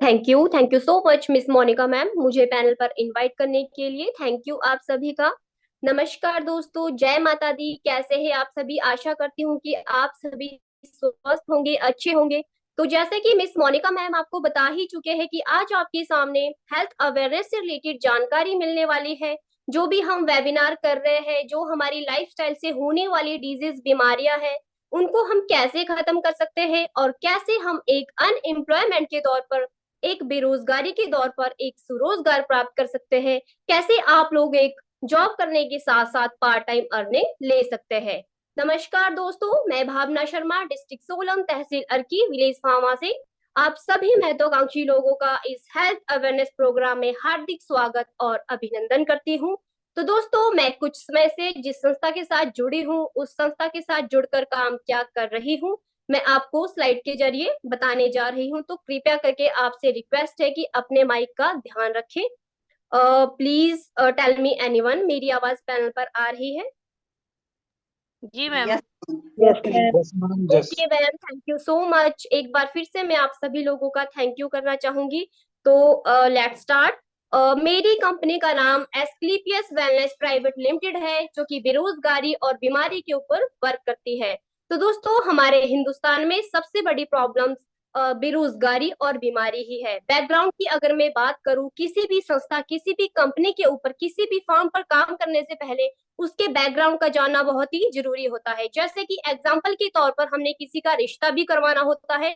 Thank you so much miss Monika ma'am, मुझे panel पर invite करने के लिए थैंक यू आप सभी का। नमस्कार दोस्तों, जय माता दी। कैसे हैं आप सभी? आशा करती हूँ कि आप सभी स्वस्थ होंगे, अच्छे होंगे। तो जैसे कि मिस मोनिका मैम आपको बता ही चुके हैं कि आज आपके सामने हेल्थ अवेयरनेस से रिलेटेड जानकारी मिलने वाली है। जो भी हम वेबिनार कर रहे हैं, जो हमारी लाइफस्टाइल से होने वाली डिजीज बीमारियां हैं, उनको हम कैसे खत्म कर सकते हैं और कैसे हम एक अनएम्प्लॉयमेंट के तौर पर, एक बेरोजगारी के दौर पर एक स्वरोजगार प्राप्त कर सकते हैं। कैसे आप लोग एक जॉब करने के साथ साथ पार्ट टाइम अर्निंग ले सकते हैं। नमस्कार दोस्तों, मैं भावना शर्मा, डिस्ट्रिक्ट सोलन, तहसील अर्की, विलेज फार्मा से आप सभी महत्वाकांक्षी लोगों का इस हेल्थ अवेयरनेस प्रोग्राम में हार्दिक स्वागत और अभिनंदन करती हूँ। तो दोस्तों, मैं कुछ समय से जिस संस्था के साथ जुड़ी हूँ, उस संस्था के साथ जुड़कर काम क्या कर रही हूँ, मैं आपको स्लाइड के जरिए बताने जा रही हूँ। तो कृपया करके आपसे रिक्वेस्ट है कि अपने माइक का ध्यान रखें। प्लीज टेल मी एनीवन, मेरी आवाज पैनल पर आ रही है? जी ma'am. Yes. Yes ma'am. Yes ma'am, yes. Okay ma'am, thank you so much. एक बार फिर से मैं आप सभी लोगों का थैंक यू करना चाहूंगी। तो लेट्स स्टार्ट। मेरी कंपनी का नाम एस्क्लेपियस वेलनेस प्राइवेट लिमिटेड है, जो कि बेरोजगारी और बीमारी के ऊपर वर्क करती है। तो दोस्तों, हमारे हिंदुस्तान में सबसे बड़ी प्रॉब्लम बेरोजगारी और बीमारी ही है। बैकग्राउंड की अगर मैं बात करूं, किसी भी संस्था, किसी भी कंपनी के ऊपर, किसी भी फर्म पर काम करने से पहले उसके बैकग्राउंड का जानना बहुत ही जरूरी होता है। जैसे कि एग्जाम्पल के तौर पर हमने किसी का रिश्ता भी करवाना होता है,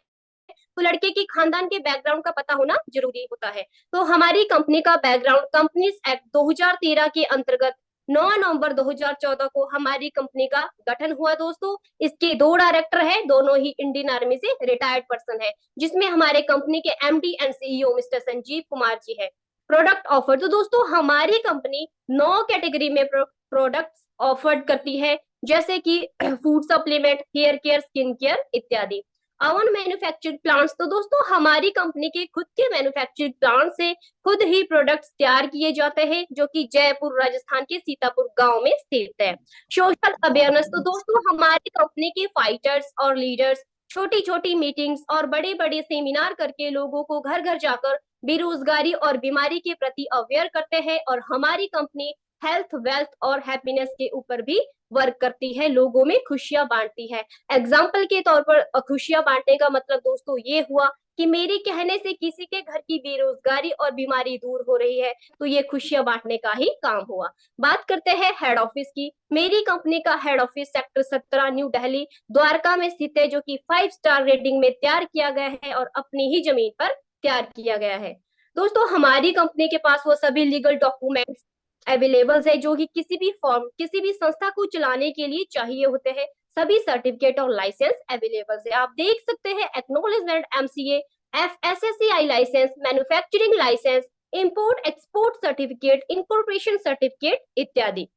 तो लड़के के खानदान के बैकग्राउंड का पता होना जरूरी होता है। तो हमारी कंपनी का बैकग्राउंड कंपनीज एक्ट 2013 के अंतर्गत 9 नवंबर 2014 को हमारी कंपनी का गठन हुआ दोस्तों। इसके दो डायरेक्टर हैं, दोनों ही इंडियन आर्मी से रिटायर्ड पर्सन है, जिसमें हमारे कंपनी के MD and CEO mister Sanjeev Kumar ji है। प्रोडक्ट ऑफर, तो दोस्तों हमारी कंपनी 9 कैटेगरी में प्रोडक्ट्स ऑफर्ड करती है, जैसे कि food supplement, hair care, skin care इत्यादि। अवन मैन्युफैक्चर्ड प्लांट्स, तो दोस्तों हमारी कंपनी के खुद के मैन्युफैक्चर्ड प्लांट से खुद ही प्रोडक्ट्स तैयार किए जाते हैं, जो कि जयपुर राजस्थान के सीतापुर गांव में स्थित है। सोशल अवेयरनेस, तो दोस्तों हमारी कंपनी के फाइटर्स और लीडर्स छोटी छोटी मीटिंग्स और बड़े बड़े सेमिनार करके लोगों को घर घर जाकर बेरोजगारी और बीमारी के प्रति अवेयर करते हैं। और हमारी कंपनी हेल्थ, वेल्थ और हैप्पीनेस के ऊपर भी वर्क करती है, लोगों में खुशियां बांटती है। एग्जाम्पल के तौर पर खुशियां बांटने का मतलब दोस्तों ये हुआ कि मेरे कहने से किसी के घर की बेरोजगारी और बीमारी दूर हो रही है, तो ये खुशियां बांटने का ही काम हुआ। बात करते हैं हेड ऑफिस की। मेरी कंपनी का head office sector 17 new Delhi Dwarka में स्थित है, जो कि 5 स्टार रेटिंग में तैयार किया गया है और अपनी ही जमीन पर तैयार किया गया है। दोस्तों हमारी कंपनी के पास वो सभी लीगल डॉक्यूमेंट्स अवेलेबल है जो कि किसी भी फॉर्म, किसी भी संस्था को चलाने के लिए चाहिए होते हैं। सभी सर्टिफिकेट और लाइसेंस अवेलेबल है, आप देख सकते हैं। Acknowledgement MCA, FSSAI licence, manufacturing licence, import export certificate, incorporation certificate इत्यादि।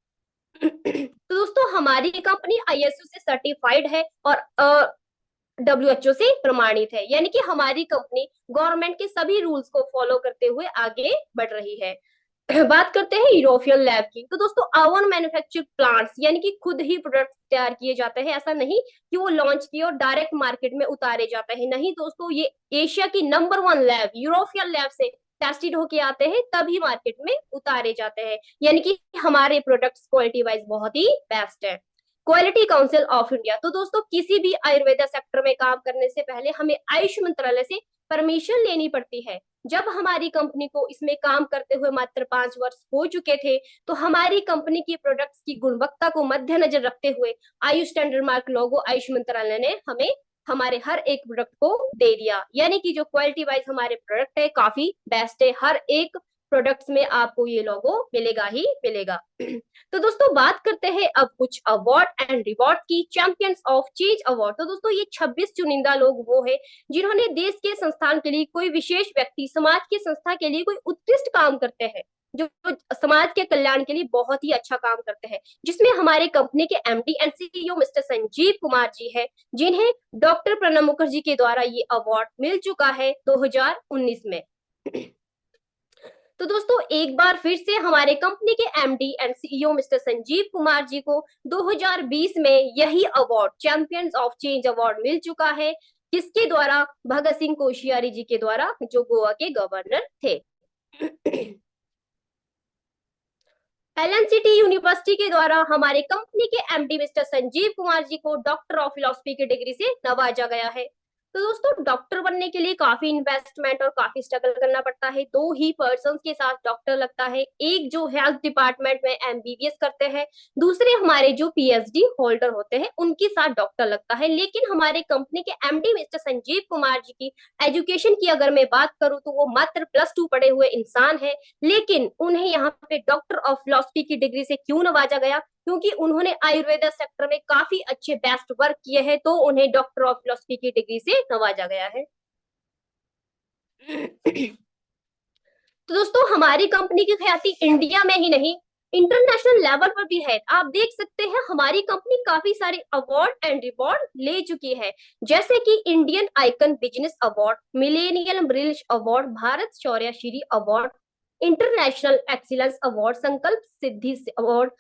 तो दोस्तों हमारी कंपनी आईएसओ से सर्टिफाइड है और डब्ल्यूएचओ से प्रमाणित है, यानी कि हमारी कंपनी गवर्नमेंट के सभी रूल्स को फॉलो करते हुए आगे बढ़ रही है। बात करते हैं यूरोपियन लैब की। तो दोस्तों आवन मैन्युफैक्चर्ड प्लांट्स, यानी कि खुद ही प्रोडक्ट तैयार किए जाते हैं। ऐसा नहीं कि वो लॉन्च किए और डायरेक्ट मार्केट में उतारे जाते हैं, नहीं दोस्तों, ये एशिया की नंबर 1 लैब, यूरोपियन लैब से टेस्टेड होके आते हैं, तभी मार्केट में उतारे जाते हैं। यानी कि हमारे प्रोडक्ट्स क्वालिटी वाइज बहुत ही बेस्ट है। क्वालिटी काउंसिल ऑफ इंडिया, तो दोस्तों किसी भी आयुर्वेदा सेक्टर में काम करने से पहले हमें आयुष मंत्रालय से परमिशन लेनी पड़ती है। जब हमारी कंपनी को इसमें काम करते हुए मात्र 5 वर्ष हो चुके थे, तो हमारी कंपनी की प्रोडक्ट्स की गुणवत्ता को मद्देनजर रखते हुए आयुष स्टैंडर्ड मार्क लोगो आयुष मंत्रालय ने हमें हमारे हर एक प्रोडक्ट को दे दिया। यानी कि जो क्वालिटी वाइज हमारे प्रोडक्ट है काफी बेस्ट है, हर एक प्रोडक्ट्स में आपको ये लोगो मिलेगा ही मिलेगा। तो दोस्तों बात करते हैं अब कुछ अवार्ड एंड रिवॉर्ड की। चैंपियंस ऑफ चेंज अवार्ड, तो दोस्तों ये 26 चुनिंदा लोग वो है जिन्होंने देश के संस्थान के लिए, कोई विशेष व्यक्ति समाज की संस्था के लिए कोई उत्कृष्ट काम करते हैं, जो समाज के कल्याण के लिए बहुत ही अच्छा काम करते हैं, जिसमें हमारे कंपनी के MD and CEO mister Sanjeev Kumar ji है, जिन्हें डॉक्टर प्रणब मुखर्जी के द्वारा ये अवार्ड मिल चुका है 2019 में। तो दोस्तों एक बार फिर से हमारे कंपनी के MD and CEO mister Sanjeev Kumar ji को 2020 में यही award champions of change award मिल चुका है। किसके द्वारा? भगत सिंह कोश्यारी जी के द्वारा, जो गोवा के गवर्नर थे। एलएनसीटी यूनिवर्सिटी के द्वारा हमारे कंपनी के एमडी मिस्टर संजीव कुमार जी को डॉक्टर ऑफ फिलोसफी की डिग्री से नवाजा गया है। तो दोस्तों, डॉक्टर बनने के लिए काफी इन्वेस्टमेंट और काफी स्ट्रगल करना पड़ता है। दो ही पर्सन के साथ डॉक्टर लगता है, एक जो हेल्थ डिपार्टमेंट में एमबीबीएस करते हैं, दूसरे हमारे जो पीएचडी होल्डर होते हैं उनके साथ डॉक्टर लगता है। लेकिन हमारे कंपनी के एमडी मिस्टर संजीव कुमार जी की एजुकेशन की अगर मैं बात करूं तो वो मात्र +2 पढ़े हुए इंसान है। लेकिन उन्हें यहाँ पे डॉक्टर ऑफ फिलोसफी की डिग्री से क्यों नवाजा गया? क्योंकि उन्होंने आयुर्वेदा सेक्टर में काफी अच्छे बेस्ट वर्क किए हैं, तो उन्हें डॉक्टर ऑफ फिलोसफी की डिग्री से नवाजा गया है। तो दोस्तों, हमारी कंपनी की ख्याति इंडिया में ही नहीं, इंटरनेशनल लेवल पर भी है। आप देख सकते हैं हमारी कंपनी काफी सारे अवार्ड एंड रिवॉर्ड ले चुकी है, जैसे कि Indian icon business award, millennial brilliance award, Bharat Shaurya Shri award, international excellence award, Sankalp Siddhi award,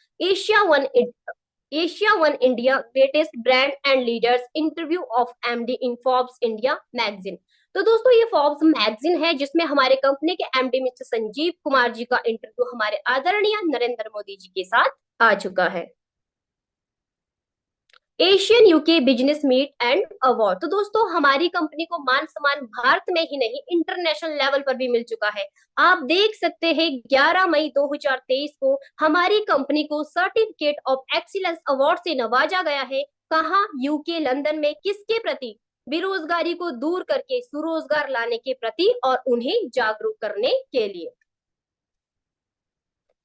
Asia one India greatest brand and leaders, interview of MD in Forbes India magazine. तो दोस्तों, ये फोर्ब्स मैगजीन है जिसमें हमारे कंपनी के एमडी मिस्टर संजीव कुमार जी का interview हमारे आदरणीय नरेंद्र मोदी जी के साथ आ चुका है। Asian UK business meet and award. तो दोस्तों, हमारी कंपनी को मान सम्मान भारत में ही नहीं इंटरनेशनल लेवल पर भी मिल चुका है। आप देख सकते हैं 11 मई 2023 को हमारी कंपनी को सर्टिफिकेट ऑफ एक्सीलेंस अवार्ड से नवाजा गया है। कहाँ? यूके लंदन में। किसके प्रति? बेरोजगारी को दूर करके स्वरोजगार लाने के प्रति और उन्हें जागरूक करने के लिए।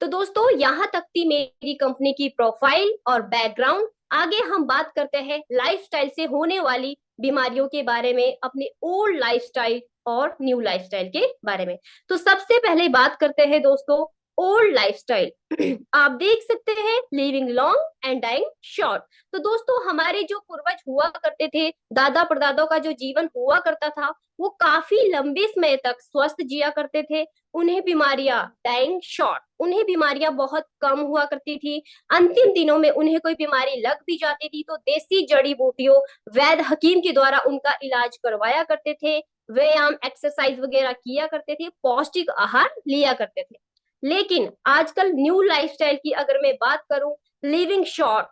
तो दोस्तों, यहाँ तक थी मेरी कंपनी की प्रोफाइल और बैकग्राउंड। आगे हम बात करते हैं लाइफस्टाइल से होने वाली बीमारियों के बारे में, अपने ओल्ड लाइफस्टाइल और न्यू लाइफस्टाइल के बारे में। तो सबसे पहले बात करते हैं दोस्तों ओल्ड लाइफस्टाइल। आप देख सकते हैं living long and dying short. तो दोस्तों, हमारे जो पूर्वज हुआ करते थे, दादा परदादा का जो जीवन हुआ करता था, वो काफी लंबे समय तक स्वस्थ जिया करते थे। उन्हें बीमारियां डाइंग शॉर्ट, उन्हें बीमारियां बहुत कम हुआ करती थी। अंतिम दिनों में उन्हें कोई बीमारी लग भी जाती थी तो देसी जड़ी बूटियों, वैद्य हकीम के द्वारा उनका इलाज करवाया करते थे, व्यायाम एक्सरसाइज वगैरह किया करते थे, पौष्टिक आहार लिया करते थे। लेकिन आजकल न्यू लाइफस्टाइल की अगर मैं बात करूं, लिविंग शॉर्ट,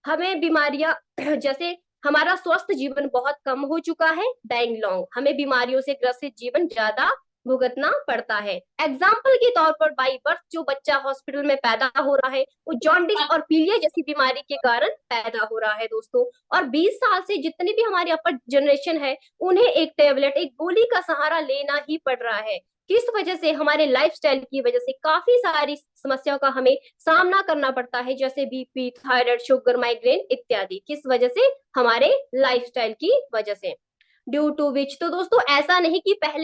हमें बीमारियां जैसे हमारा स्वस्थ जीवन बहुत कम हो चुका है, डाइंग लॉन्ग, हमें बीमारियों से ग्रसित जीवन ज्यादा भुगतना पड़ता है। एग्जाम्पल के तौर पर बाई बर्थ जो बच्चा हॉस्पिटल में पैदा हो रहा है वो जॉन्डिस और पीलिया जैसी बीमारी के कारण पैदा हो रहा है दोस्तों। और 20 साल से जितनी भी हमारी अपर जनरेशन है उन्हें एक टेबलेट, एक गोली का सहारा लेना ही पड़ रहा है। किस वजह से? हमारे लाइफस्टाइल की वजह से काफी सारी समस्याओं का हमें सामना करना पड़ता है, जैसे बीपी, थायराइड, शुगर, माइग्रेन इत्यादि। किस वजह से? हमारे लाइफस्टाइल की वजह से। ड्यू टू विच, तो दोस्तों ऐसा नहीं कि पहले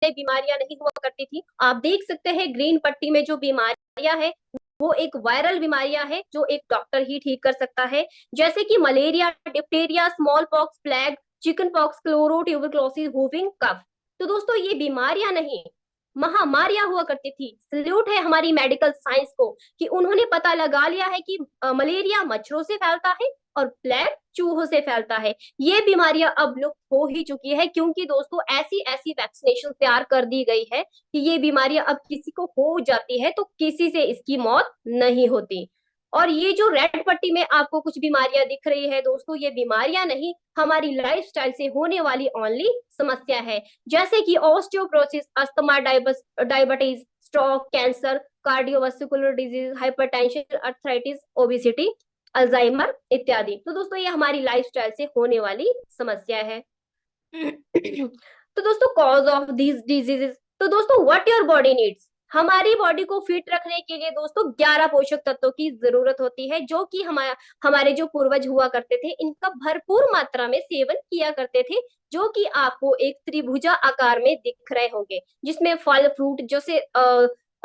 बीमारियां नहीं हुआ करती थी। आप देख सकते हैं ग्रीन पट्टी में जो बीमारियां है वो एक वायरल बीमारियां है जो एक डॉक्टर ही ठीक कर सकता है, जैसे कि malaria, diphtheria, small pox, plague, chicken pox, cholera tuberculosis, whooping cough. तो दोस्तों, ये बीमारियां नहीं, महामारियां हुआ करती थी। सल्यूट है हमारी मेडिकल साइंस को कि उन्होंने पता लगा लिया है कि मलेरिया मच्छरों से फैलता है और प्लेग चूहों से फैलता है। ये बीमारियां अब लुप्त हो ही चुकी है, क्योंकि दोस्तों ऐसी ऐसी वैक्सीनेशन तैयार कर दी गई है कि ये बीमारियां अब किसी को हो जाती है तो किसी से इसकी मौत नहीं होती। और ये जो रेड पट्टी में आपको कुछ बीमारियां दिख रही है दोस्तों, ये बीमारियां नहीं, हमारी लाइफस्टाइल से होने वाली ओनली समस्या है, जैसे कि osteoporosis, asthma, diabetes, stroke, cancer, cardiovascular disease, hypertension, arthritis, obesity, Alzheimer इत्यादि। तो दोस्तों, ये हमारी लाइफस्टाइल से होने वाली समस्या है। तो दोस्तों, कॉज ऑफ दीज डिजीजेस। तो दोस्तों, व्हाट योर बॉडी नीड्स, हमारी बॉडी को फिट रखने के लिए दोस्तों 11 पोषक तत्वों की जरूरत होती है, जो कि हमारे जो पूर्वज हुआ करते थे इनका भरपूर मात्रा में सेवन किया करते थे, जो कि आपको एक त्रिभुजा आकार में दिख रहे होंगे, जिसमें फल फ्रूट जैसे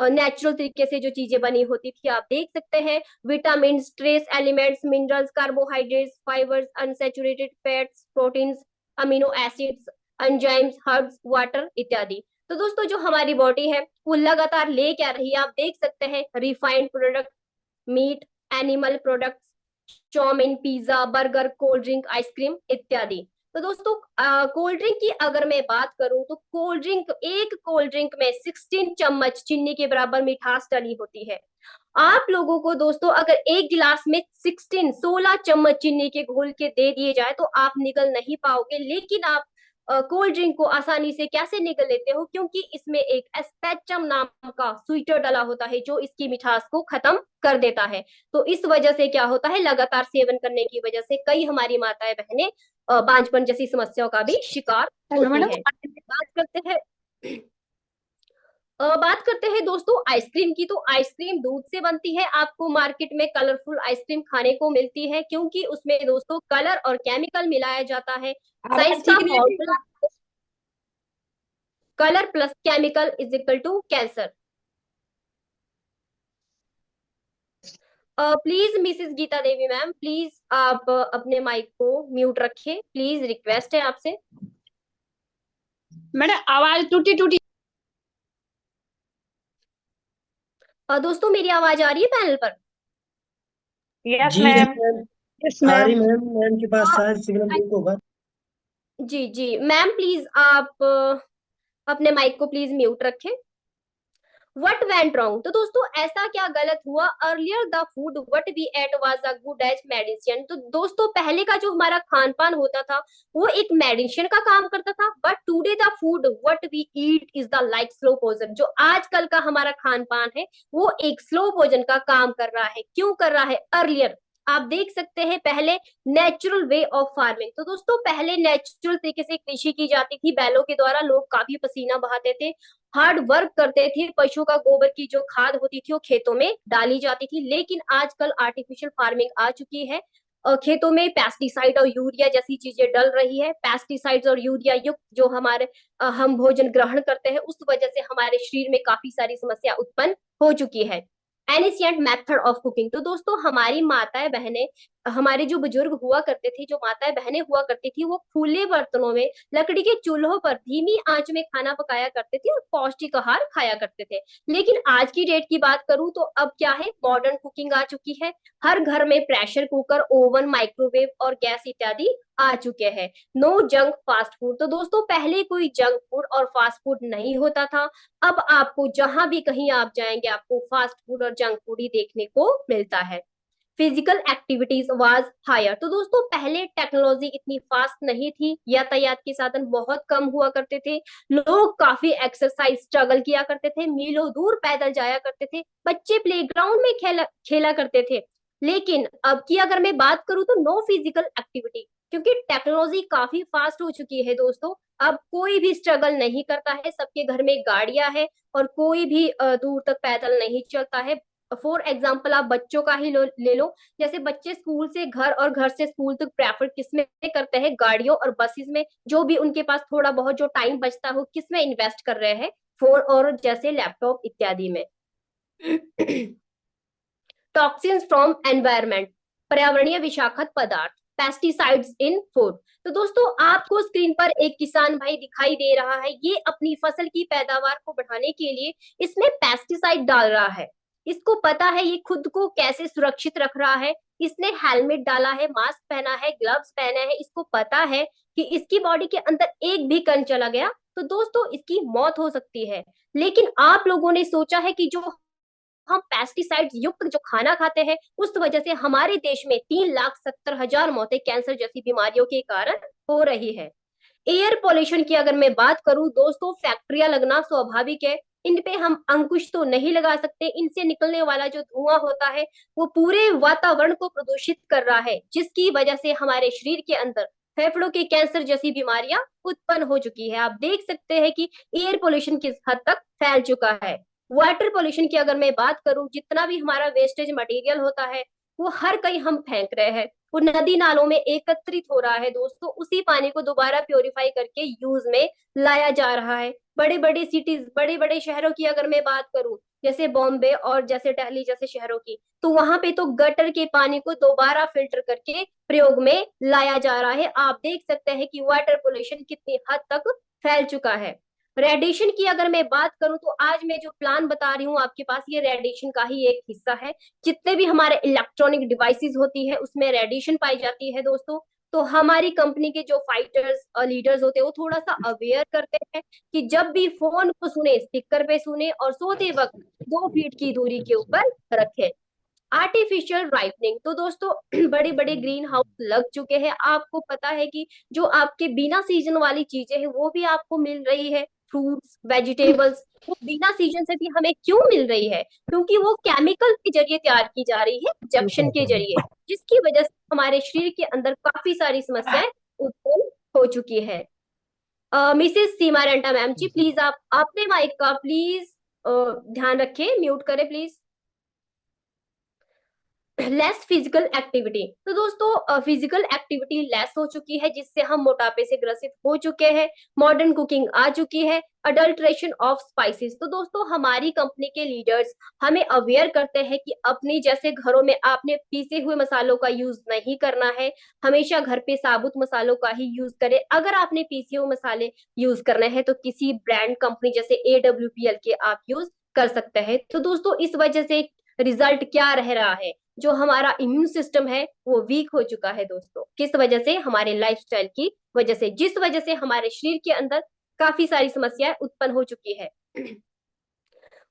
नेचुरल तरीके से जो चीजें बनी होती थी आप देख सकते हैं, vitamin, trace elements, minerals, carbohydrates, fibres, unsaturated fats, proteins, amino acids, enzymes, herbs, water इत्यादि। तो दोस्तों, जो हमारी बॉडी है वो लगातार ले क्या रही है, आप देख सकते हैं, refined product, meat, animal products, chowmein, pizza, burger, cold drink, ice cream इत्यादि। तो दोस्तों कोल्ड ड्रिंक की अगर मैं बात करूं तो एक कोल्ड ड्रिंक में 16 चम्मच चीनी के बराबर मिठास डली होती है। आप लोगों को दोस्तों अगर एक गिलास में 16 चम्मच चीनी के घोल के दे दिए जाए तो आप निगल नहीं पाओगे, लेकिन आप कोल्ड ड्रिंक को आसानी से कैसे निगल लेते हो, क्योंकि इसमें एक एस्पेक्टम नाम का स्वीटर डला होता है जो इसकी मिठास को खत्म कर देता है। तो इस वजह से क्या होता है, लगातार सेवन करने की वजह से कई हमारी माताएं बहनें बांझपन जैसी समस्याओं का भी शिकार हेलो होती मैडम। है। बात करते हैं दोस्तों आइसक्रीम की। तो आइसक्रीम दूध से बनती है। आपको मार्केट में कलरफुल आइसक्रीम खाने को मिलती है क्योंकि उसमें दोस्तों कलर और केमिकल मिलाया जाता है। आवाज साइंस का ठीक नहीं है। Formula colour plus chemical is equal to cancer. Please mrs Geeta Devi ma'am, please आप अपने माइक को म्यूट रखिए, प्लीज रिक्वेस्ट है आपसे। मैडम आवाज टूटी टूटी। दोस्तों मेरी आवाज आ रही है पैनल पर? यस जी मैम। मैम। यस आ रही मैम। मैम, मैम के पास शायद सिग्नल वीक होगा। जी जी मैम, प्लीज आप अपने माइक को प्लीज म्यूट रखें। वट वेंट रॉन्ग, तो दोस्तों ऐसा क्या गलत हुआ? Earlier the food what we ate was a good as medicine. तो दोस्तों पहले का जो हमारा खान पान होता था वो एक मेडिसिन का काम करता था, but today the food what we eat is the like slow poison. जो आजकल का हमारा खान पान है वो एक स्लो पॉइजन का काम कर रहा है। क्यों कर रहा है? अर्लियर आप देख सकते हैं पहले नेचुरल वे ऑफ फार्मिंग। तो दोस्तों पहले नेचुरल तरीके से कृषि की जाती थी, बैलों के द्वारा लोग काफी पसीना बहाते थे, हार्ड वर्क करते थे, पशुओं का गोबर की जो खाद होती थी वो खेतों में डाली जाती थी। लेकिन आजकल आर्टिफिशियल फार्मिंग आ चुकी है, खेतों में पेस्टिसाइड और यूरिया जैसी चीजें डल रही है। पेस्टिसाइड्स और यूरिया युक्त जो हमारे हम भोजन ग्रहण करते हैं उस वजह से हमारे शरीर में काफी सारी समस्या उत्पन्न हो चुकी है। एनिशियंट मेथड ऑफ कुकिंग, तो दोस्तों हमारी माताएं बहनें, हमारे जो बुजुर्ग हुआ करते थे, जो माताएं बहनें हुआ करती थी, वो खुले बर्तनों में लकड़ी के चूल्हों पर धीमी आंच में खाना पकाया करते थे और पौष्टिक आहार खाया करते थे। लेकिन आज की डेट की बात करूं तो अब क्या है, मॉडर्न कुकिंग आ चुकी है। हर घर में प्रेशर कुकर, ओवन, माइक्रोवेव और गैस इत्यादि आ चुके हैं। नो जंक फास्ट फूड, तो दोस्तों पहले कोई जंक फूड और फास्ट फूड नहीं होता था। अब आपको जहां भी कहीं आप जाएंगे आपको फास्ट फूड और जंक फूड ही देखने को मिलता है। फिजिकल एक्टिविटीज वाज हायर, तो दोस्तों पहले टेक्नोलॉजी इतनी फास्ट नहीं थी, यातायात के साधन बहुत कम हुआ करते थे, लोग काफी एक्सरसाइज स्ट्रगल किया करते थे, मीलों दूर पैदल जाया करते थे, बच्चे प्लेग्राउंड में खेला खेला करते थे। लेकिन अब की अगर मैं बात करूं तो नो फिजिकल एक्टिविटी, क्योंकि टेक्नोलॉजी काफी फास्ट हो चुकी है दोस्तों। अब कोई भी स्ट्रगल नहीं करता है, सबके घर में गाड़ियां हैं और कोई भी दूर तक पैदल नहीं चलता है। फॉर एग्जाम्पल आप बच्चों का ही ले लो, जैसे बच्चे स्कूल से घर और घर से स्कूल तक प्रेफर किसमें करते हैं? गाड़ियों और बसेस में। जो भी उनके पास थोड़ा बहुत जो टाइम बचता है वो किसमें इन्वेस्ट कर रहे हैं? फोन और जैसे लैपटॉप इत्यादि में। टॉक्सिन्स फ्रॉम एनवायरमेंट, पर्यावरणीय विषाक्त पदार्थ, पेस्टिसाइड्स इन फूड। तो दोस्तों आपको स्क्रीन पर एक किसान भाई दिखाई दे रहा है, ये अपनी फसल की पैदावार को बढ़ाने के लिए इसमें पेस्टिसाइड डाल रहा है। इसको पता है ये खुद को कैसे सुरक्षित रख रहा है। इसने हेलमेट डाला है, मास्क पहना है, ग्लव्स पहने हैं। इसको पता है कि इसकी बॉडी के अंदर एक भी कण चला गया तो दोस्तों इसकी मौत हो सकती है। लेकिन आप लोगों ने सोचा है कि जो हम पेस्टिसाइड युक्त जो खाना खाते हैं उस वजह से हमारे देश में 3,70,000 मौतें कैंसर जैसी बीमारियों के कारण हो रही है। एयर पोल्यूशन की अगर मैं बात करूं दोस्तों, फैक्ट्रियां लगना स्वाभाविक है, इन पे हम अंकुश तो नहीं लगा सकते। इनसे निकलने वाला जो धुआं होता है वो पूरे वातावरण को प्रदूषित कर रहा है, जिसकी वजह से हमारे शरीर के अंदर फेफड़ों के कैंसर जैसी बीमारियां उत्पन्न हो चुकी है। आप देख सकते हैं कि एयर पोल्यूशन किस हद तक फैल चुका है। वाटर पोल्यूशन की अगर मैं बात करूं, जितना भी हमारा वेस्टेज मटेरियल होता है वो हर कहीं हम फेंक रहे हैं, वो नदी नालों में एकत्रित हो रहा है दोस्तों। उसी पानी को दोबारा प्योरीफाई करके यूज में लाया जा रहा है। बड़े बड़े सिटीज, बड़े बड़े शहरों की अगर मैं बात करूं, जैसे बॉम्बे और जैसे दिल्ली जैसे शहरों की, तो वहां पे तो गटर के पानी को दोबारा फिल्टर करके प्रयोग में लाया जा रहा है। आप देख सकते हैं कि वाटर पोल्यूशन कितनी हद तक फैल चुका है। रेडिएशन की अगर मैं बात करूं तो आज मैं जो प्लान बता रही हूँ आपके पास, ये रेडिएशन का ही एक हिस्सा है। जितने भी हमारे इलेक्ट्रॉनिक डिवाइसेस होती है उसमें रेडिएशन पाई जाती है दोस्तों। तो हमारी कंपनी के जो फाइटर्स लीडर्स होते हैं वो थोड़ा सा अवेयर करते हैं कि जब भी फोन को सुने स्पीकर पे सुने और सोते वक्त 2 फीट की दूरी के ऊपर रखें। आर्टिफिशियल राइपनिंग, तो दोस्तों बड़े बड़े ग्रीन हाउस लग चुके हैं, आपको पता है कि जो आपके बिना सीजन वाली चीजें हैं वो भी आपको मिल रही है, फ्रूट्स वेजिटेबल्स, वो बिना सीजन से भी हमें क्यों मिल रही है? क्योंकि वो केमिकल के जरिए तैयार की जा रही है, इंजेक्शन के जरिए, जिसकी वजह से हमारे शरीर के अंदर काफी सारी समस्याएं उत्पन्न हो चुकी है। Mrs Seema Renta ma'am ji, please आप अपने माइक का प्लीज ध्यान रखें, म्यूट करें प्लीज। लेस फिजिकल एक्टिविटी, तो दोस्तों फिजिकल एक्टिविटी लेस हो चुकी है, जिससे हम मोटापे से ग्रसित हो चुके हैं। मॉडर्न कुकिंग आ चुकी है, अडल्ट्रेशन ऑफ स्पाइसेस, तो दोस्तों हमारी कंपनी के लीडर्स हमें अवेयर करते हैं कि अपने जैसे घरों में आपने पीसे हुए मसालों का यूज नहीं करना है, हमेशा घर पे साबुत मसालों का ही यूज करें। अगर आपने पीसे हुए मसाले यूज करने हैं तो किसी ब्रांड कंपनी जैसे AWPL के आप यूज कर सकते हैं। तो दोस्तों इस वजह से रिजल्ट क्या रह रहा है, जो हमारा इम्यून सिस्टम है वो वीक हो चुका है दोस्तों। किस वजह से? हमारे लाइफस्टाइल की वजह से, जिस वजह से हमारे शरीर के अंदर काफी सारी समस्याएं उत्पन्न हो चुकी है।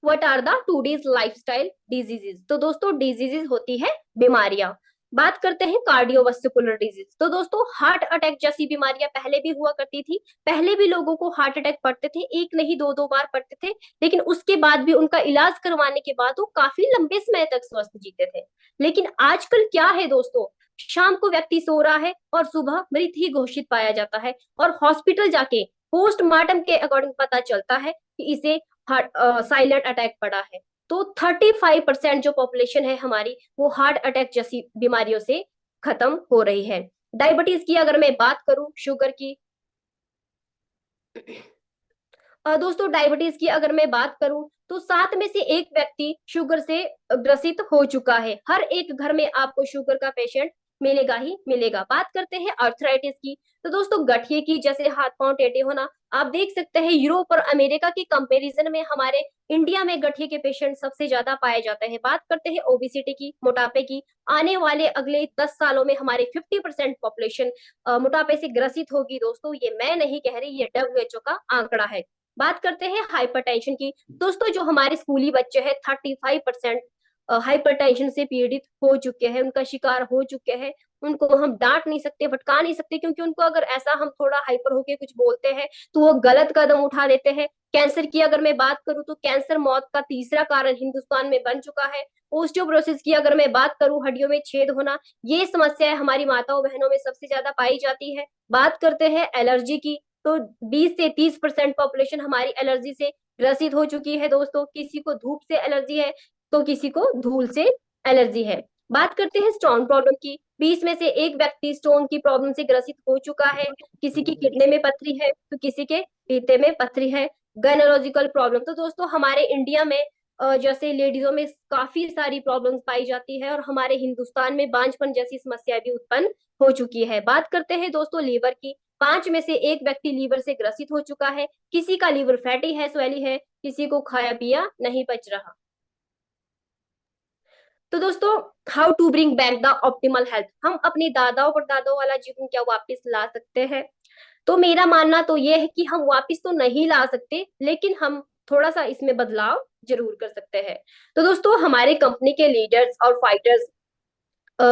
What are the today's lifestyle diseases, तो दोस्तों डिजीजेस होती है बीमारियां। बात करते हैं कार्डियोवास्कुलर डिजीज, तो दोस्तों हार्ट अटैक जैसी बीमारियां पहले भी हुआ करती थी, पहले भी लोगों को हार्ट अटैक पड़ते थे, एक नहीं दो दो बार पड़ते थे, लेकिन उसके बाद भी उनका इलाज करवाने के बाद वो काफी लंबे समय तक स्वस्थ जीते थे। लेकिन आजकल क्या है दोस्तों, शाम को व्यक्ति सो रहा है और सुबह मृत ही घोषित पाया जाता है, और हॉस्पिटल जाके पोस्टमार्टम के अकॉर्डिंग पता चलता है कि इसे साइलेंट अटैक पड़ा है। तो 35% जो पॉपुलेशन है हमारी वो हार्ट अटैक जैसी बीमारियों से खत्म हो रही है। डायबिटीज की अगर मैं बात करूं, शुगर की, दोस्तों डायबिटीज की अगर मैं बात करूं तो 7 में से एक व्यक्ति शुगर से ग्रसित हो चुका है। हर एक घर में आपको शुगर का पेशेंट मिलेगा ही मिलेगा। बात करते हैं अर्थराइटिस की, तो दोस्तों गठिए की, जैसे हाथ पांव टेढ़े होना, आप देख सकते हैं यूरोप और अमेरिका के कंपैरिजन में हमारे इंडिया में गठिए के पेशेंट सबसे ज्यादा पाए जाते हैं। बात करते हैं ओबेसिटी की, मोटापे की, आने वाले अगले 10 सालों में हमारे 50% पॉपुलेशन मोटापे से ग्रसित होगी दोस्तों। ये मैं नहीं कह रही, ये WHO का आंकड़ा है। बात करते हैं हाइपरटेंशन की, दोस्तों जो हमारे स्कूली बच्चे हैं 35% हाइपरटेंशन से पीड़ित हो चुके हैं, उनका शिकार हो चुके हैं। उनको हम डांट नहीं सकते, भटका नहीं सकते, क्योंकि उनको अगर ऐसा हम थोड़ा हाइपर होके कुछ बोलते हैं तो वो गलत कदम उठा लेते हैं। कैंसर की अगर मैं बात करूं तो कैंसर मौत का तीसरा कारण हिंदुस्तान में बन चुका है। ओस्टियोपोरोसिस की अगर मैं बात करूं, हड्डियों में छेद होना, ये समस्या हमारी माताओं बहनों में सबसे ज्यादा पाई जाती है। बात करते हैं एलर्जी की, तो 20 से 30% पॉपुलेशन हमारी एलर्जी से ग्रसित हो चुकी है दोस्तों। किसी को धूप से एलर्जी है तो किसी को धूल से एलर्जी है। बात करते हैं स्टोन प्रॉब्लम की, 20 में से एक व्यक्ति स्टोन की प्रॉब्लम से ग्रसित हो चुका है। किसी की किडनी में पथरी है तो किसी के फीते में पथरी है। गायनोलॉजिकल प्रॉब्लम, तो दोस्तों हमारे इंडिया में जैसे लेडीजों में काफी सारी प्रॉब्लम्स पाई जाती है, और हमारे हिंदुस्तान में बांझपन जैसी समस्या भी उत्पन्न हो चुकी है। बात करते हैं दोस्तों लीवर की, 5 में से एक व्यक्ति लीवर से ग्रसित हो चुका है। किसी का लीवर फैटी है, स्वेली है, किसी को खाया पिया नहीं पच रहा। तो दोस्तों how to bring back the optimal health, हम अपनी दादाओं परदादाओं वाला जीवन क्या वापस ला सकते हैं? तो मेरा मानना तो ये है कि हम वापस तो नहीं ला सकते, लेकिन हम थोड़ा सा इसमें बदलाव जरूर कर सकते हैं। तो दोस्तों हमारे कंपनी के लीडर्स और फाइटर्स